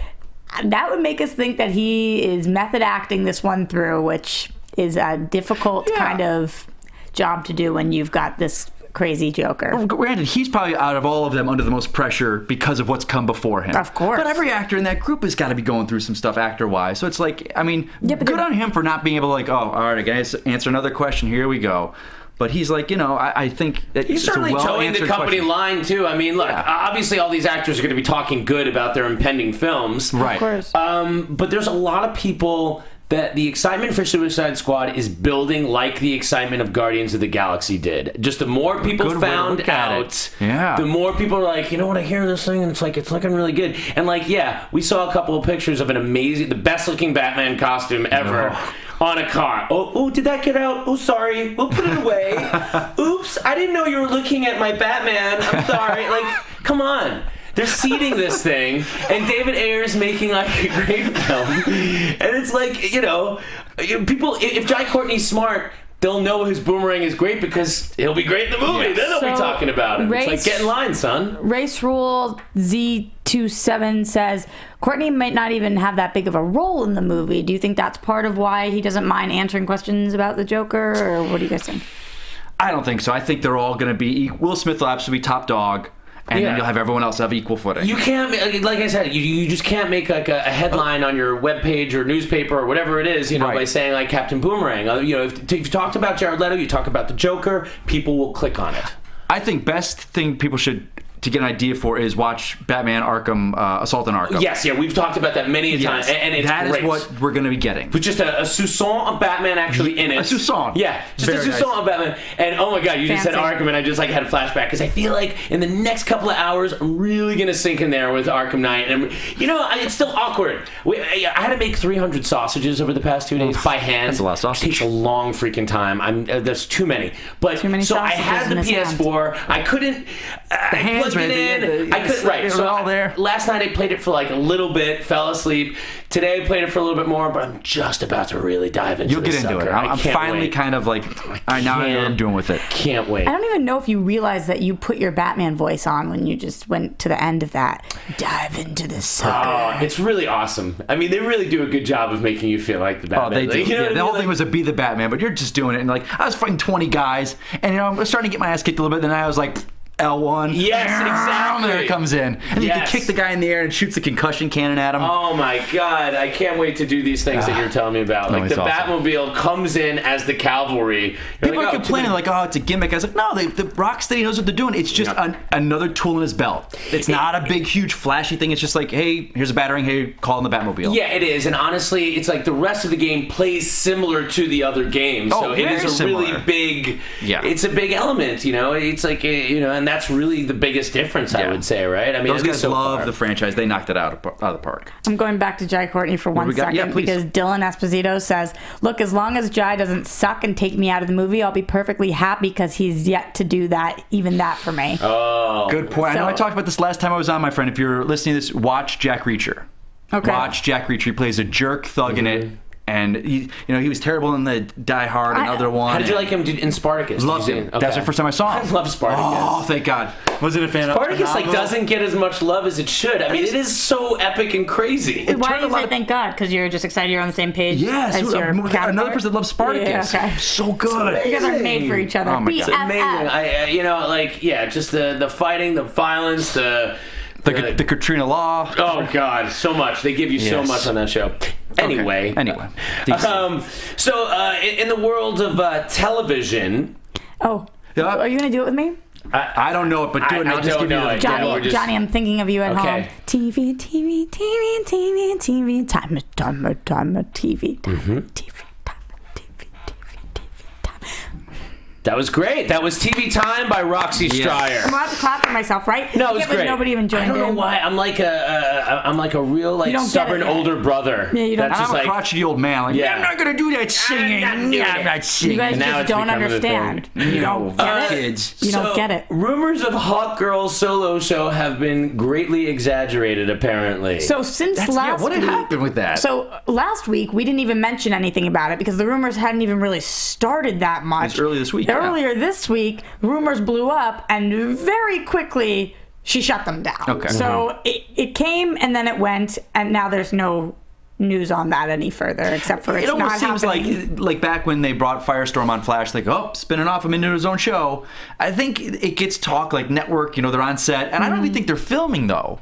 that would make us think that he is method acting this one through, which is a difficult kind of job to do when you've got this crazy Joker. Well, granted, he's probably out of all of them under the most pressure because of what's come before him. Of course. But every actor in that group has got to be going through some stuff actor-wise. So it's like, good on him for not being able to all right, guys, answer another question. Here we go. But he's like, I think that he's certainly towing the company line too. I mean, look, obviously all these actors are going to be talking good about their impending films, right? Of course. But there's a lot of people that the excitement for Suicide Squad is building like the excitement of Guardians of the Galaxy did. Just the more people found out, the more people are like, I hear this thing and it's looking really good. And we saw a couple of pictures of the best looking Batman costume ever. on a car. Oh, did that get out? Oh, sorry. We'll put it away. Oops, I didn't know you were looking at my Batman. I'm sorry. Like, come on. They're seeding this thing, and David Ayer's making like a great film. And it's like, you know, people, if Jae Courtney's smart, they'll know his Boomerang is great because he'll be great in the movie. Yes. Then they'll be talking about it. It's like, get in line, son. Race Rule Z27 says, Courtney might not even have that big of a role in the movie. Do you think that's part of why he doesn't mind answering questions about the Joker, or what do you guys think? I don't think so. I think they're all going to be... Will Smith will absolutely be top dog. And then you'll have everyone else have equal footing. You can't, like I said, you just can't make like a headline on your webpage or newspaper or whatever it is, you know, by saying like Captain Boomerang. You know, if you talked about Jared Leto, you talk about the Joker, people will click on it. I think best thing people should to get an idea for is watch Batman Arkham, Assault on Arkham. Yes, we've talked about that many times, and it's that great. Is what we're going to be getting. With just a soupçon of Batman actually in it. A soupçon. Yeah, just very a soupçon of Batman. And oh my god, you just said Arkham, and I just like had a flashback, because I feel like in the next couple of hours, I'm really going to sink in there with Arkham Knight. And, you know, it's still awkward. I had to make 300 sausages over the past 2 days by hand. That's a lot of sausages. It takes a long freaking time. There's too many. But too many so I had the PS4. I couldn't plug it in. I could, right. So all there. Last night I played it for like a little bit, fell asleep. Today I played it for a little bit more, but I'm just about to really dive into it. You'll get into it. I'm finally kind of like, all right, now I know what I'm doing with it. Can't wait. I don't even know if you realized that you put your Batman voice on when you just went to the end of that. Dive into the sucker. Oh, it's really awesome. I mean, they really do a good job of making you feel like the Batman. Oh, they do. Like, you know the whole thing was to be the Batman, but you're just doing it. And like, I was fighting 20 guys, and you know, I was starting to get my ass kicked a little bit, then I was like, L1. Yes, exactly. There it comes in. And you can kick the guy in the air and shoots the concussion cannon at him. Oh my god, I can't wait to do these things that you're telling me about. Like the Batmobile comes in as the cavalry. People are complaining like, oh, it's a gimmick. I was like, no, the Rocksteady knows what they're doing. It's just another tool in his belt. It's not a big, huge, flashy thing. It's just like, hey, here's a battering. Hey, call in the Batmobile. Yeah, it is. And honestly, it's like the rest of the game plays similar to the other games. So it is a really big, it's a big element, you know? It's like, you know, and that's really the biggest difference, I would say, right? I mean, those guys love the franchise. They knocked it out of the park. I'm going back to Jae Courtney for 1 second because Dylan Esposito says, look, as long as Jae doesn't suck and take me out of the movie, I'll be perfectly happy because he's yet to do that, even that for me. Oh. Good point. I know I talked about this last time I was on, my friend. If you're listening to this, watch Jack Reacher. Okay. Watch Jack Reacher. He plays a jerk thug in it. And he was terrible in the Die Hard and other one. How did you like him in Spartacus? Loved him. Okay. That's the first time I saw him. I love Spartacus. Oh, thank God. Wasn't a fan of Spartacus. Like doesn't get as much love as it should. I mean, it is so epic and crazy. Why do you say thank God? Because you're just excited you're on the same page. Yes. As your another person that loves Spartacus. Yeah, okay. So good. You guys are made for each other. Oh my God. It's amazing. You know, like just the fighting, the violence, the Katrina Law. Oh God, so much. They give you so much on that show. Anyway. So in the world of television. Oh. Are you going to do it with me? I don't know it, but do it. I'll just give you the Johnny, I'm thinking of you at home. TV, time, TV. That was great. That was TV Time by Roxy Striar. I'm allowed to clap for myself, right? No, it was great. Nobody even joined in. I don't know why. I'm like a real stubborn older brother. Yeah, you don't. That's just I'm a crotchety old man. Like, I'm not gonna do that singing. I'm not singing. You guys just don't understand. You don't get it. You don't get it. Rumors of Hawk Girl's solo show have been greatly exaggerated, apparently. So since last week, what had happened with that? So last week we didn't even mention anything about it because the rumors hadn't even really started that much. It was early this week. Earlier this week, rumors blew up, and very quickly she shut them down. Okay. So it came and then it went, and now there's no news on that any further, except for it's not happening. It almost seems like back when they brought Firestorm on Flash, like, spinning off him into his own show. I think it gets talk like network, they're on set, and I don't even think they're filming though.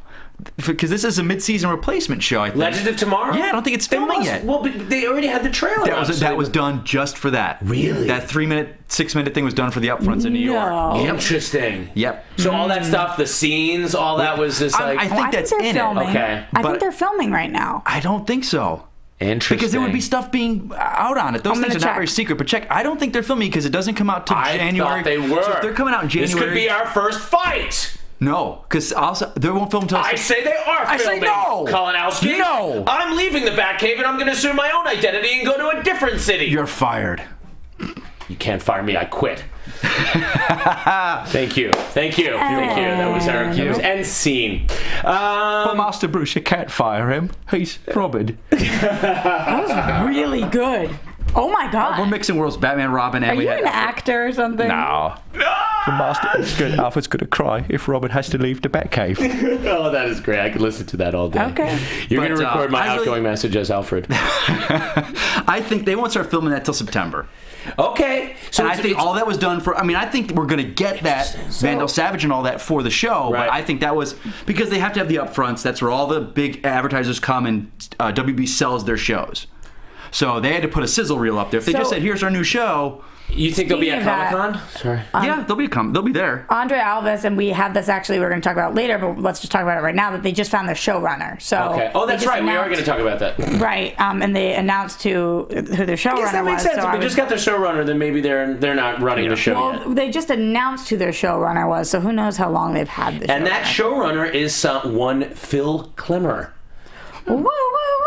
Because this is a mid-season replacement show, I think. Legends of Tomorrow? Yeah, I don't think it's filming yet. Well, but they already had the trailer. That was done just for that. Really? That 6-minute thing was done for the upfronts in New York. Interesting. Yep. So all that stuff, the scenes, all that was just like... I think that's in filming. it. Okay. I think they're filming right now. I don't think so. Interesting. Because there would be stuff being out on it. Those things are not very secret. But check, I don't think they're filming because it doesn't come out till January. I thought they were. So if they're coming out in January... This could be our first fight. No, because also they won't film until. I say they are filming. I say no. Kalinowski. No. I'm leaving the Batcave and I'm going to assume my own identity and go to a different city. You're fired. You can't fire me. I quit. Thank you. That was our end scene. But Master Bruce, you can't fire him. He's Robin. That was really good. Oh my God. We're mixing worlds, Batman, Robin, and Are you an actor or something? No. The Master, Alfred's going to cry if Robin has to leave the Batcave. Oh, that is great. I could listen to that all day. Okay. You're going to record my outgoing message as Alfred. I think they won't start filming that till September. Okay. So I think all that was done for. I mean, I think we're going to get that Vandal Savage and all that for the show. Right. But I think that was because they have to have the upfronts. That's where all the big advertisers come and WB sells their shows. So they had to put a sizzle reel up there. If they just said, "Here's our new show," you think they'll be at Comic-Con? Sorry. Yeah, they'll be there. Andre Alves, and we have this actually. We're going to talk about it later, but let's just talk about it right now. That they just found their showrunner. So okay. Oh, that's right. We are going to talk about that. Right. And they announced who their showrunner was. That makes sense. So if they just got their showrunner, then maybe they're not running the show yet. They just announced who their showrunner was, so who knows how long they've had the showrunner. And that showrunner is one Phil Klemmer. Woo, woo, woo, woo.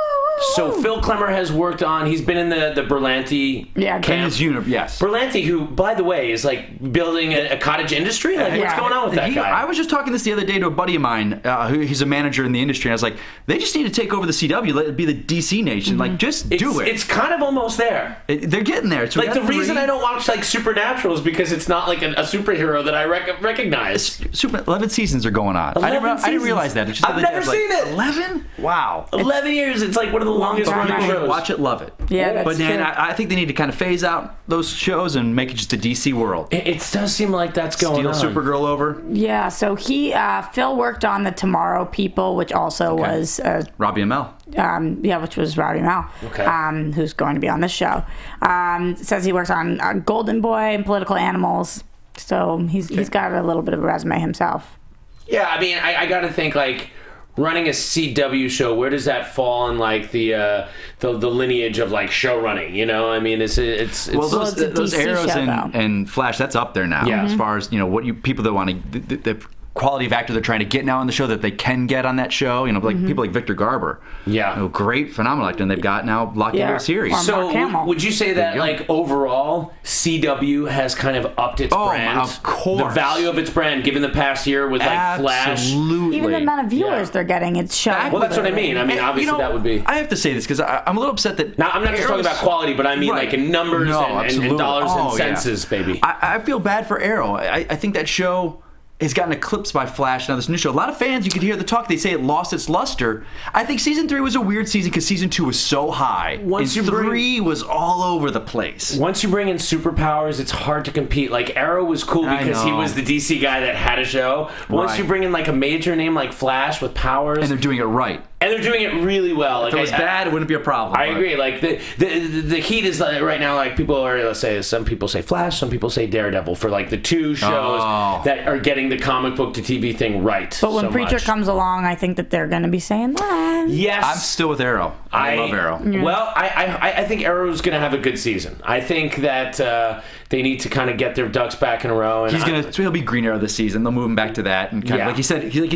So Phil Klemmer has worked on. He's been in the Berlanti camp. Yes. Berlanti, who by the way is like building a cottage industry. Like what's going on with that guy? I was just talking this the other day to a buddy of mine. He's a manager in the industry. And I was like, they just need to take over the CW. Let it be the DC nation. Like just do it. It's kind of almost there. They're getting there. So like the reason I don't watch like Supernatural is because it's not like a superhero that I recognize. 11 seasons are going on. I didn't realize that. I've never seen it. 11? Wow. 11 years. It's like one of the longest running shows. Watch it, love it. Yeah, that's but then true. I think they need to kind of phase out those shows and make it just a DC world. It does seem like that's going on. Steal Supergirl over. Yeah, so Phil worked on the Tomorrow People, which also was Robbie Amell. which was Robbie Amell, who's going to be on this show. Says he works on Golden Boy and Political Animals, so he's got a little bit of a resume himself. Yeah, I mean, I got to think like running a CW show. Where does that fall in like the lineage of like show running? You know, I mean, it's those Arrows and Flash. That's up there now. Yeah. As far as what people that want to the quality of actor they're trying to get now on the show that they can get on that show. Like people like Victor Garber. Yeah. Great, phenomenal actor, and they've got now locked into a series. So would you say that like overall CW has kind of upped its brand? Of course. The value of its brand given the past year with like Flash. Absolutely. Even the amount of viewers they're getting, it's showing. Well, that's what I mean. I mean, obviously that would be. I have to say this because I'm a little upset that. Now, I'm not just talking about quality, but I mean like in numbers and dollars and senses, baby. I feel bad for Arrow. I think that show has gotten eclipsed by Flash. Now this new show, a lot of fans, you could hear the talk, they say it lost its luster. I think season 3 was a weird season because season 2 was so high. Once and 3 was all over the place. Once you bring in superpowers, it's hard to compete. Like Arrow was cool because he was the DC guy that had a show. But once you bring in like a major name like Flash with powers, and they're doing it right. And they're doing it really well. If it was bad, it wouldn't be a problem. I agree. Like the heat is like, right now. Like people are, let's say, some people say Flash, some people say Daredevil for like the two shows that are getting the comic book to TV thing right. But when Preacher comes along, I think that they're going to be saying that. Yes, I'm still with Arrow. I love Arrow. Yeah. Well, I think Arrow's going to have a good season. I think that they need to kind of get their ducks back in a row. And he'll be Green Arrow this season. They'll move him back to that, and kind of, like you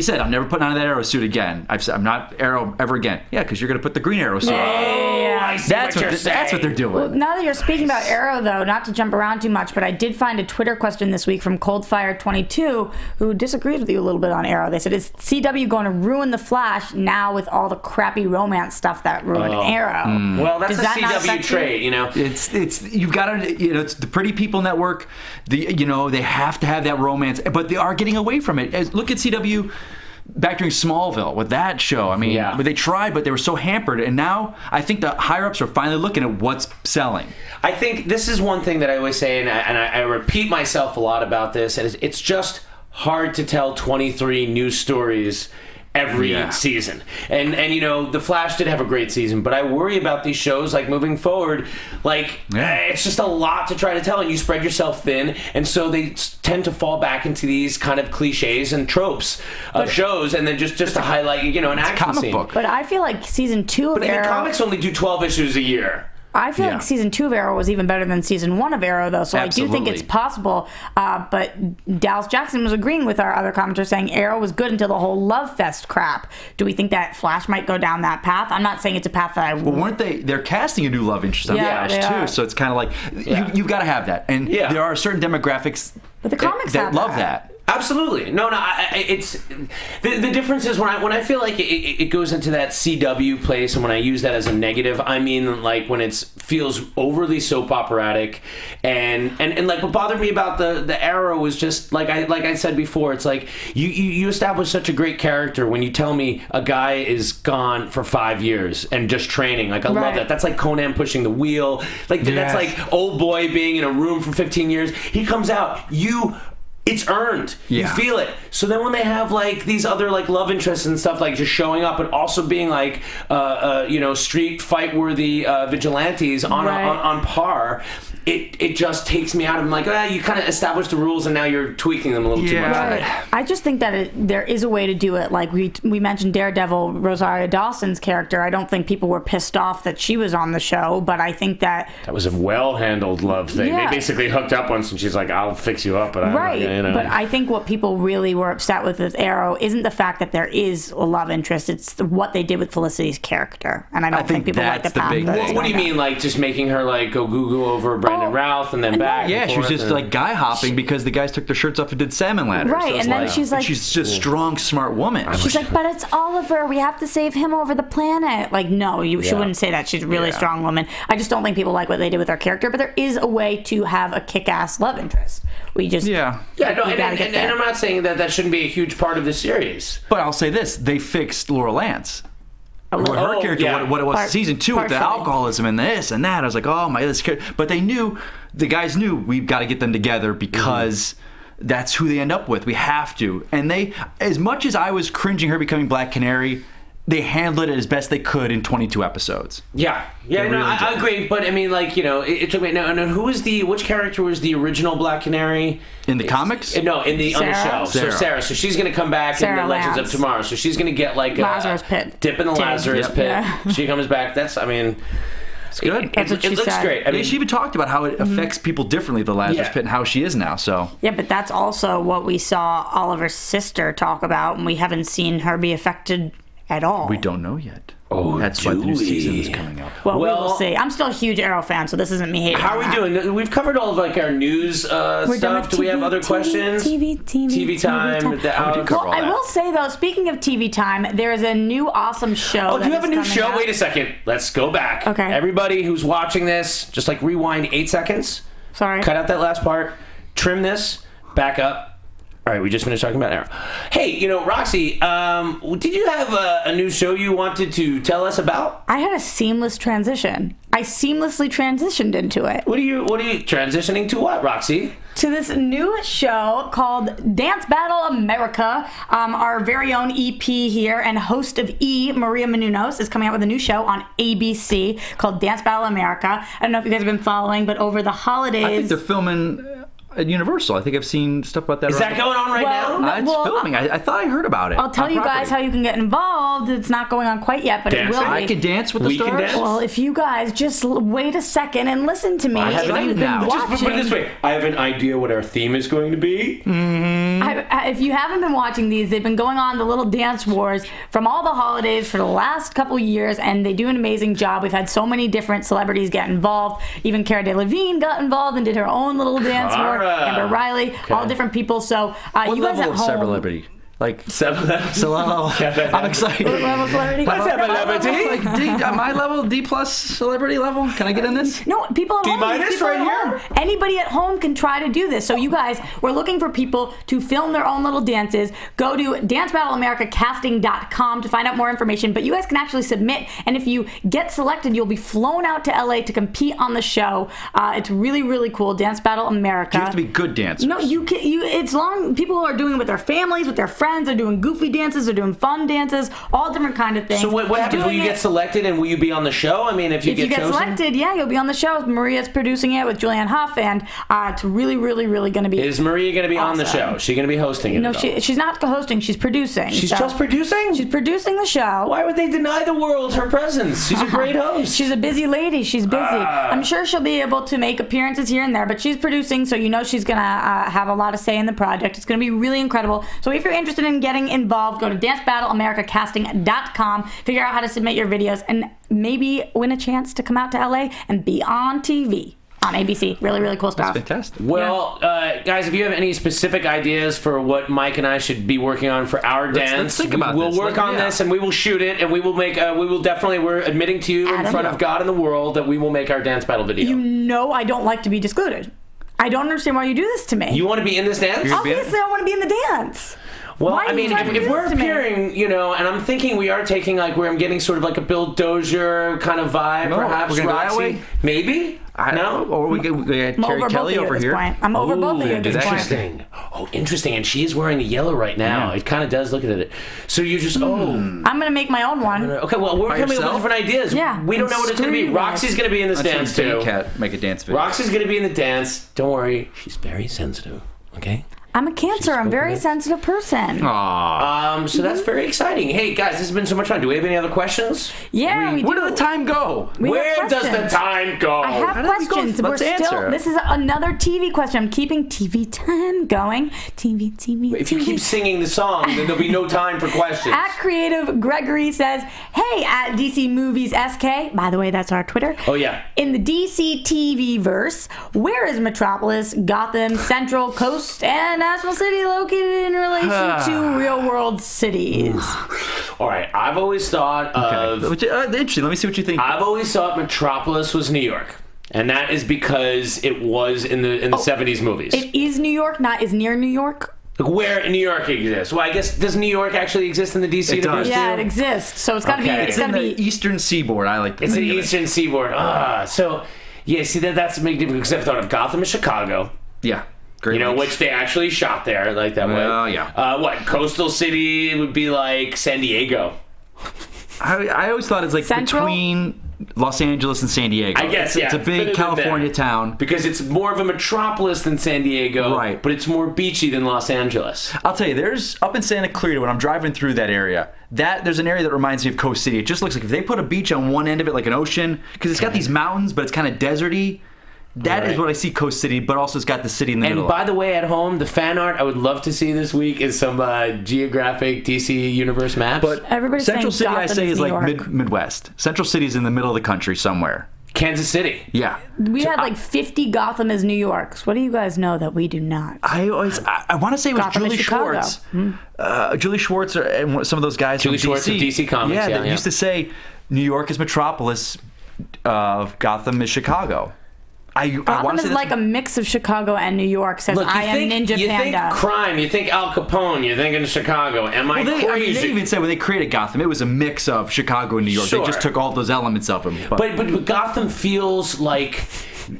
said, I'm never putting on that Arrow suit again. I'm not Arrow ever again. Yeah, because you're going to put the Green Arrow suit on. I see That's what they're doing. Well, now that you're speaking about Arrow, though, not to jump around too much, but I did find a Twitter question this week from Coldfire22 who disagrees with you a little bit on Arrow. They said, is CW going to ruin the Flash now with all the crappy romance stuff that ruined Arrow? Well, that's a CW trait, you know. It's you've got to, it's the Pretty People Network. They have to have that romance, but they are getting away from it. Look at CW back during Smallville with that show. I mean, they tried, but they were so hampered. And now I think the higher-ups are finally looking at what's selling. I think this is one thing that I always say, and I repeat myself a lot about this, and it's just hard to tell 23 news stories every season. And The Flash did have a great season, but I worry about these shows like moving forward, it's just a lot to try to tell, and you spread yourself thin, and so they tend to fall back into these kind of cliches and tropes of shows, and then just to highlight an action scene. But I feel like season 2 of Arrow... But comics only do 12 issues a year. I feel like season 2 of Arrow was even better than season 1 of Arrow, though. So Absolutely. I do think it's possible. But Dallas Jackson was agreeing with our other commenters, saying Arrow was good until the whole love fest crap. Do we think that Flash might go down that path? I'm not saying it's a path that I would. Well, weren't they? They're casting a new love interest on Yeah, Flash they too. are. So it's kind of like you've got to have that, and there are certain demographics But the comics that have love that. that. Absolutely. No, it's the difference is when I feel like it goes into that CW place, and when I use that as a negative, I mean like when it feels overly soap operatic, and like what bothered me about the Arrow was just like I said before, it's like you establish such a great character when you tell me a guy is gone for 5 years and just training. Like I love that. That's like Conan pushing the wheel. Like that's like old boy being in a room for 15 years. He comes out. It's earned. You feel it. So then when they have like these other like love interests and stuff like just showing up, but also being like street fight worthy vigilantes on par, it just takes me out of like you kind of established the rules and now you're tweaking them a little too much. Right. I just think that there is a way to do it. Like we mentioned Daredevil, Rosario Dawson's character. I don't think people were pissed off that she was on the show, but I think that was a well-handled love thing. Yeah. They basically hooked up once and she's like, I'll fix you up. But But I think what people really were upset with Arrow isn't the fact that there is a love interest. It's what they did with Felicity's character. And I don't think people like the path. What do you mean, like just making her like go goo over Brandon Routh and then back? Yeah, she was just like guy hopping because the guys took their shirts off and did salmon ladders. Right, So and then she's like... she's just a strong, smart woman. She's like, but it's Oliver. We have to save him over the planet. Like, no, she wouldn't say that. She's a really strong woman. I just don't think people like what they did with her character, but there is a way to have a kick-ass love interest. We just... and I'm not saying that shouldn't be a huge part of the series. But I'll say this: they fixed Laura Lance. Her character, what it was season 2 with the alcoholism and this and that. I was like, oh my, this character. But the guys knew we've got to get them together because that's who they end up with. We have to. And they, as much as I was cringing her becoming Black Canary, they handled it as best they could in 22 episodes. I agree. But I mean, like, it took me. No, which character was the original Black Canary in the comics? No, on the show. So Sarah. So she's gonna come back in the Legends of Tomorrow. So she's gonna get like Lazarus Pit. Dip in the Lazarus Pit. Yeah. She comes back. It's good. That's what she looks said. great. I mean, she even talked about how it affects people differently, the Lazarus Pit, and how she is now. So but that's also what we saw Oliver's sister talk about, and we haven't seen her be affected at all. We don't know yet. Oh, that's why the new season is coming up. Well, we will see. I'm still a huge Arrow fan, so this isn't me hating. How are we doing? We've covered all of like our news stuff. Do we have other questions? TV time. Well, I will say though, speaking of TV time, there is a new awesome show. Oh, do you have a new show? Wait a second. Let's go back. Okay. Everybody who's watching this, just like rewind 8 seconds. Sorry. Cut out that last part. Trim this. Back up. All right, we just finished talking about Arrow. Hey, Roxy, did you have a new show you wanted to tell us about? I had a seamless transition. I seamlessly transitioned into it. What are you transitioning to? What, Roxy? To this new show called Dance Battle America. Our very own EP here and host of E, Maria Menounos, is coming out with a new show on ABC called Dance Battle America. I don't know if you guys have been following, but over the holidays... I think they're filming... at Universal. I think I've seen stuff about that. Is that going on right now? It's filming. I thought I heard about it. I'll tell you guys how you can get involved. It's not going on quite yet, but it will be. I can dance with the stars? Can dance? Well, if you guys just wait a second and listen to me. I have it now. Just put it this way. I have an idea what our theme is going to be. If you haven't been watching these, they've been going on the little dance wars from all the holidays for the last couple years, and they do an amazing job. We've had so many different celebrities get involved. Even Cara Delevingne got involved and did her own little dance war. Amber Riley, all different people. So you guys at home. Celebrity? Like level. I'm excited. What level celebrity? What's celebrity? Like my level, D+ celebrity level. Can I get in this? No, people at home. D- right here. Anybody at home can try to do this. So you guys, we're looking for people to film their own little dances. Go to dancebattleamericacasting.com to find out more information. But you guys can actually submit, and if you get selected, you'll be flown out to LA to compete on the show. It's really, really cool. Dance Battle America. You have to be good dancers. No, you can. It's long. People are doing it with their families, with their friends. friends. They're doing goofy dances. They're doing fun dances. All different kind of things. So what happens? Will you get selected and will you be on the show? I mean, if you get chosen? Selected, yeah, you'll be on the show. Maria's producing it with Julianne Hough, and it's really, really, really going to be. Is Maria going to be on the awesome. show? Is she going to be hosting it? No, she's not hosting. She's producing. She's just producing? She's producing the show. Why would they deny the world her presence? She's a great host. She's a busy lady. She's busy. I'm sure she'll be able to make appearances here and there, but she's producing, so you know she's going to have a lot of say in the project. It's going to be really incredible. So if you're interested in getting involved, go to dancebattleamericacasting.com, figure out how to submit your videos, and maybe win a chance to come out to LA and be on TV. On ABC. Really, really cool stuff. That's fantastic. Well, guys, if you have any specific ideas for what Mike and I should be working on for our dance, let's think about we'll this. work on this and we will shoot it and we will make, we're admitting to you in front of God and the world that we will make our dance battle video. You know I don't like to be excluded. I don't understand why you do this to me. You want to be in this dance? Obviously, I want to be in the dance. Well, Why I mean, if we're appearing, you know, and I'm thinking we are taking like where I'm getting sort of like a Bill Dozier kind of vibe, perhaps. We're gonna go that Roxy, way? Maybe. No, or we got Terry Kelly over here. I'm over both of you at this point. Interesting. Oh, interesting. And she is wearing the yellow right now. It kind of does look at it. So you're just I'm gonna make my own one. Okay, well, we're coming up with different ideas. Yeah. We don't know what it's gonna be. Roxy's gonna be in this dance too. Make a dance video. Roxy's gonna be in the dance. Don't worry, she's very sensitive. Okay. I'm a Cancer. I'm a very sensitive person. So that's very exciting. Hey guys, this has been so much fun. Do we have any other questions? Yeah, we do. Where did the time go? Where does the time go? I have questions. Let's answer. This is another TV question. I'm keeping TV time going. TV. If you keep singing the song, then there'll be no time for questions. At Creative Gregory says, hey, at DC Movies SK. By the way, that's our Twitter. Oh, yeah. In the DC TV verse, where is Metropolis, Gotham, Central Coast, and National City located in relation to real world cities? All right, I've always thought of... Interesting. Let me see what you think. I've always thought Metropolis was New York. And that is because it was in the 70s movies. It is New York, not is near New York? Like where in New York exists? Well, I guess, does New York actually exist in the DC universe too? Yeah, it exists. So it's got to be... It's in the Eastern Seaboard. I like to It's think an of Eastern Seaboard. So, yeah, see, that's a big difference because I've thought of Gotham and Chicago. Yeah. Great. You know, which they actually shot there like that way. Oh, yeah. What, Coastal City would be like San Diego. I always thought it's like Central? between Los Angeles and San Diego. I guess, It's a big California there. town. Because it's more of a metropolis than San Diego. Right. But it's more beachy than Los Angeles. I'll tell you, there's up in Santa Clarita when I'm driving through that area. There's an area that reminds me of Coast City. It just looks like if they put a beach on one end of it, like an ocean, because it's got these mountains, but it's kind of deserty. That is what I see Coast City, but also it's got the city in the middle. And by the way, at home, the fan art I would love to see this week is some Geographic DC universe maps. But everybody's Central saying City, I Gotham say, is New like York. Midwest. Central City is in the middle of the country somewhere. Kansas City. Yeah. We had like 50 Gotham as New Yorks. What do you guys know that we do not? I want to say it was Gotham Julie is Chicago. Schwartz. Julie Schwartz and some of those guys Julie from Schwartz DC. of DC Comics, Yeah, they used to say New York is Metropolis, Gotham is Chicago. I want Gotham to say is like a mix of Chicago and New York, says Look, I am Ninja you Panda. think crime, you think Al Capone, you're thinking Chicago. Am I crazy? they even said when they created Gotham, it was a mix of Chicago and New York. Sure. They just took all those elements of them. But Gotham feels like,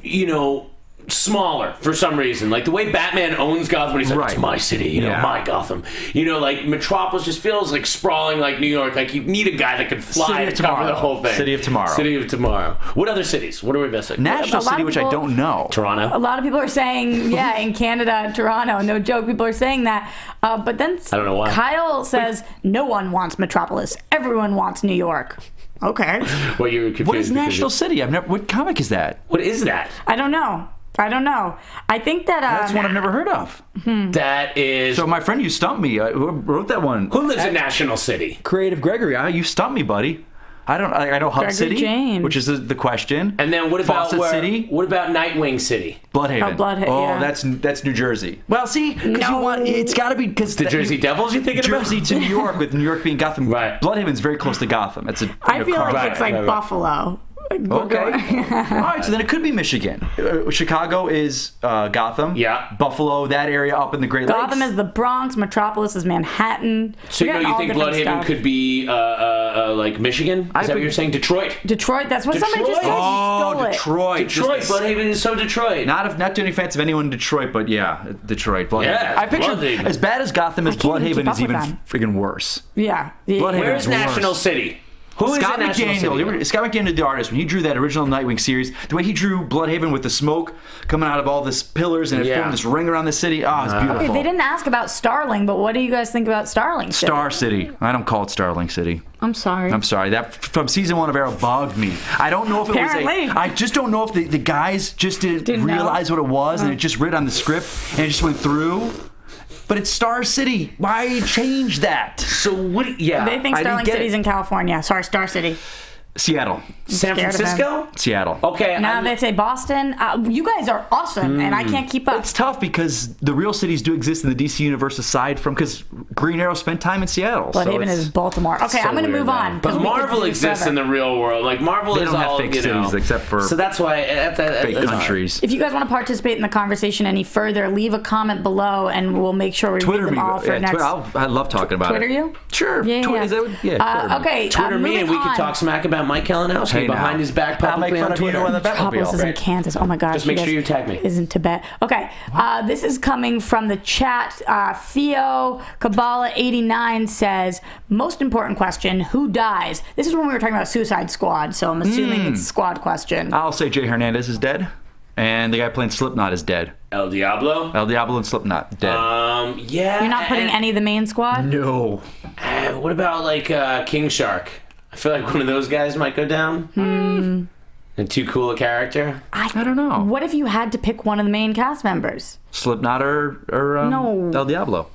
you know, smaller for some reason. Like the way Batman owns Gotham, he's like, it's my city, you know, my Gotham. You know, like Metropolis just feels like sprawling like New York. Like you need a guy that can fly to cover the whole thing. City of Tomorrow. City of Tomorrow. What other cities? What are we missing? National City, which I don't know. Toronto. A lot of people are saying, yeah, in Canada, Toronto. No joke, people are saying that. But then I don't know why. Kyle says, no one wants Metropolis. Everyone wants New York. Okay. Well, you're confused. What is National City? What comic is that? What is that? I don't know. I think that... That's one I've never heard of. That is... So my friend, you stumped me. Who wrote that one? Who lives in National City? Creative Gregory. You stumped me, buddy. I know Hub Gregory City, James. which is the question. And then what about Fawcett City? What about Nightwing City? Bloodhaven. Yeah. That's New Jersey. Well, see, because it's got to be because The Jersey Devils you're thinking about? Jersey to New York, with New York being Gotham. Right. Bloodhaven's very close to Gotham. It's I feel like it's like right. Buffalo. Okay. All right, so then it could be Michigan. Chicago is Gotham. Yeah. Buffalo, that area up in the Great Lakes. Gotham is the Bronx. Metropolis is Manhattan. So you think Bloodhaven could be like Michigan? Is that what you're saying? Detroit. Detroit. That's what somebody just said. Oh, You stole it. Detroit. Detroit. Bloodhaven is so Detroit. Not to any offense of anyone in Detroit, but yeah, Detroit. Bloodhaven. Yeah, I picture Bloodhaven. as bad as Gotham is, I can't even keep Bloodhaven up is even with them. friggin' worse. Yeah. Bloodhaven Where's is worse. National City? Who is Scott in National City? Scott McDaniel, the artist, when he drew that original Nightwing series, the way he drew Bloodhaven with the smoke coming out of all this pillars and it formed this ring around the city, it's beautiful. Okay, they didn't ask about Starling, but what do you guys think about Starling City? Star City. I don't call it Starling City. I'm sorry. That from season 1 of Arrow bugged me. I don't know if it Apparently. was I just don't know if the guys just didn't realize what it was and it just read on the script and it just went through. But it's Star City. Why change that? So what? Yeah. They think Starling City's in California. Sorry, Star City. Seattle. San Francisco? Seattle. Okay. Now they say Boston. You guys are awesome, and I can't keep up. It's tough because the real cities do exist in the DC universe aside from because Green Arrow spent time in Seattle. Bloodhaven is Baltimore. Okay, I'm going to move on. But Marvel exists in the real world. Like Marvel they is don't all have fake cities except for so that's why fake countries. If you guys want to participate in the conversation any further, leave a comment below, and we'll make sure we read them all for next. I love talking about Twitter it. you? Sure. Yeah. Twitter Okay. Twitter me, and we can talk smack about Mike Kalinowski behind his back publicly on Twitter. Metropolis is in Kansas. Oh my gosh. Just make sure you tag me. Is in Tibet. Okay. This is coming from the chat. Theo Kabbalah 89 says, most important question, who dies? This is when we were talking about Suicide Squad, so I'm assuming it's a squad question. I'll say Jay Hernandez is dead, and the guy playing Slipknot is dead. El Diablo and Slipknot dead. Yeah. You're not putting any of the main squad? No. What about like King Shark? I feel like one of those guys might go down. And too cool a character. I don't know. What if you had to pick one of the main cast members? Slipknot or No. El Diablo.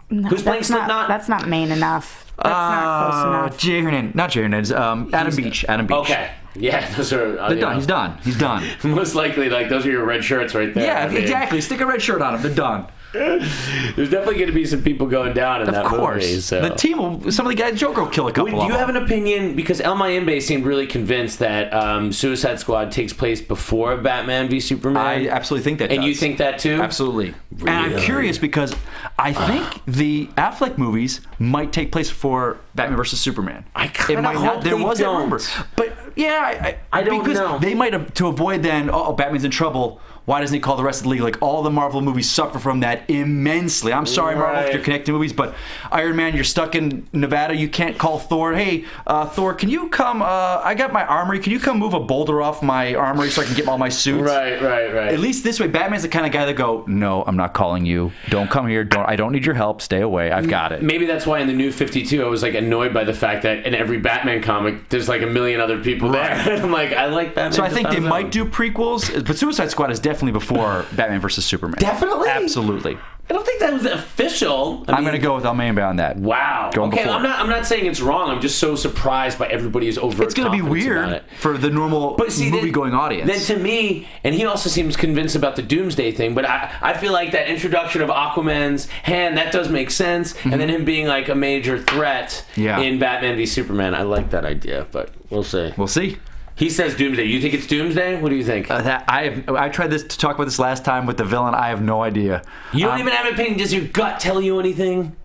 No, Who's playing Slipknot? That's not main enough. That's not close enough. Jay Hernandez. Not Jay Hernandez. Adam Beach. Okay. Yeah, those are. They're done. He's done. Most likely, like those are your red shirts right there. Yeah, exactly. Stick a red shirt on them. They're done. There's definitely going to be some people going down in that movie. Of course. So. The team will. Some of the guys, Joker will kill a couple. Do you have an opinion? Because El Mayimbe seemed really convinced that Suicide Squad takes place before Batman v Superman. I absolutely think that. And you think that too? Absolutely. Really? And I'm curious because I think the Affleck movies might take place before Batman versus Superman. I kind of hope there was don't. that rumor, but yeah, I don't because know. They might have to avoid then. Batman's in trouble. Why doesn't he call the rest of the league? Like, all the Marvel movies suffer from that immensely. I'm sorry, Marvel, if you're connecting movies, but Iron Man, you're stuck in Nevada. You can't call Thor, hey, Thor, can you come, I got my armory. Can you come move a boulder off my armory so I can get all my suits? Right. At least this way, Batman's the kind of guy that go, no, I'm not calling you. Don't come here. I don't need your help. Stay away. I've got it. Maybe that's why in the New 52, I was like annoyed by the fact that in every Batman comic, there's like a million other people there. I'm like, I like Batman. So I think they might do prequels, but Suicide Squad is definitely before Batman versus Superman. Definitely? Absolutely. I don't think that was official. I'm going to go with El Mayimbe on that. Wow. Going okay, before. I'm not saying it's wrong. I'm just so surprised by everybody's overt It's going to be weird for the normal movie-going audience. Then to me, and he also seems convinced about the Doomsday thing, but I feel like that introduction of Aquaman's hand, that does make sense, and then him being like a major threat in Batman v Superman. I like that idea, but we'll see. We'll see. He says Doomsday. You think it's Doomsday? What do you think? I tried to talk about this last time with the villain. I have no idea. You don't even have an opinion. Does your gut tell you anything?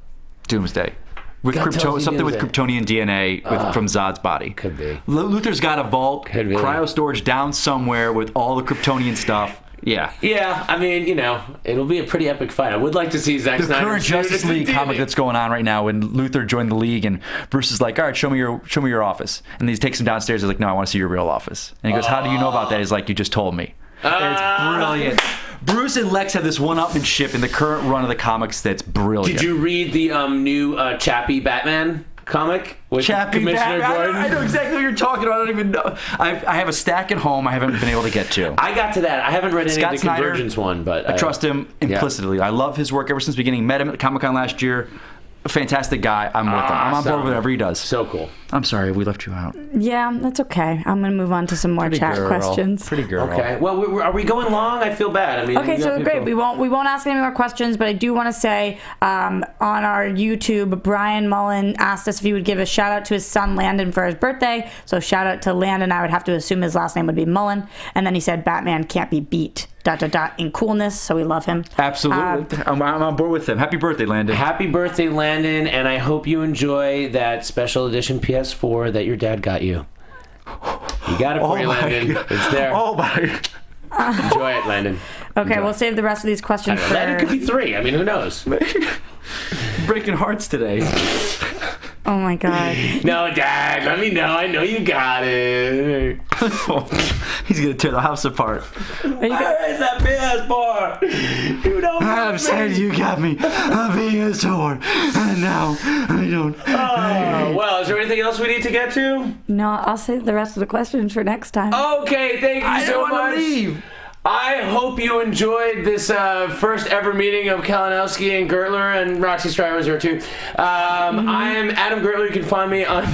Doomsday. With something with Kryptonian DNA from Zod's body. Could be. Luthor's got a vault, cryo storage down somewhere with all the Kryptonian stuff. Yeah. Yeah, I mean, it'll be a pretty epic fight. I would like to see Zack Snyder. The current Justice League comic that's going on right now, when Luthor joined the League, and Bruce is like, all right, show me your office. And he takes him downstairs. He's like, no, I want to see your real office. And he goes, how do you know about that? He's like, you just told me. It's brilliant. Bruce and Lex have this one-upmanship in the current run of the comics that's brilliant. Did you read the new Chappie Batman comic with Commissioner Gordon? I know exactly what you're talking about. I don't even know. I have a stack at home I haven't been able to get to. I got to that. I haven't read any Scott of the Convergence one, but I trust him implicitly. I love his work ever since the beginning. Met him at Comic-Con last year. A fantastic guy. I'm with him. I'm on board with whatever he does. So cool. I'm sorry, we left you out. Yeah, that's okay. I'm going to move on to some more chat questions. Pretty girl. Okay. Well, are we going long? I feel bad. I mean. Okay, so great. We won't ask any more questions, but I do want to say on our YouTube, Brian Mullen asked us if he would give a shout out to his son Landon for his birthday. So shout out to Landon. I would have to assume his last name would be Mullen. And then he said Batman can't be beat. ... in coolness, so we love him. Absolutely. I'm on board with him. Happy birthday, Landon. Happy birthday, Landon, and I hope you enjoy that special edition PS4 that your dad got you. You got it for you, Landon. God. It's there. Oh, my. Enjoy it, Landon. Okay, we'll save the rest of these questions for... Landon could be 3. I mean, who knows? Breaking hearts today. Oh, my God. No, Dad, let me know. I know you got it. He's going to tear the house apart. Where is that PS4? You don't I'm saying you got me being a sword, and now I don't. Well, is there anything else we need to get to? No, I'll save the rest of the questions for next time. Okay, thank you so much. Leave. I hope you enjoyed this first ever meeting of Kalinowski and Gertler, and Roxy Striar was there too. I am Adam Gertler. You can find me on...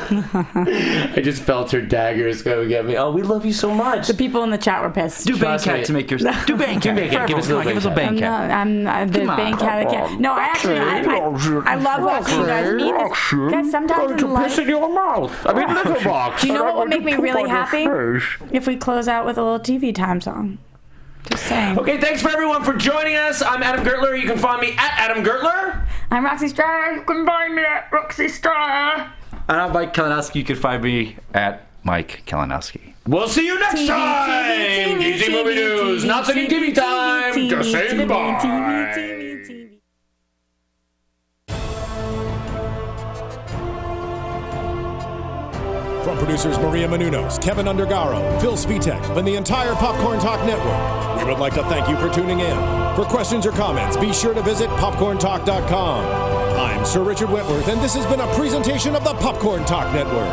I just felt her daggers go get me. Oh, we love you so much. The people in the chat were pissed. Do Bangcat to make your... Do Bangcat. Give us a Bangcat. I'm the Bangcat again. No, I love watching you guys meet. Guys, sometimes in life... in your mouth. I mean, little box. Do you know what would make me really happy? If we close out with a little TV time song. Just saying. Okay, thanks for everyone for joining us. I'm Adam Gertler. You can find me at Adam Gertler. I'm Roxy Striar. You can find me at Roxy Striar. And I'm Mike Kalinowski. You can find me at Mike Kalinowski. We'll see you next time. DC Movie News. Not saying TV time. Just saying goodbye. From producers Maria Menounos, Kevin Undergaro, Phil Svitek, and the entire Popcorn Talk Network, we would like to thank you for tuning in. For questions or comments, be sure to visit popcorntalk.com. I'm Sir Richard Whitworth, and this has been a presentation of the Popcorn Talk Network.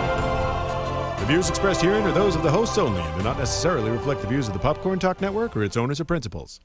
The views expressed herein are those of the hosts only and do not necessarily reflect the views of the Popcorn Talk Network or its owners or principals.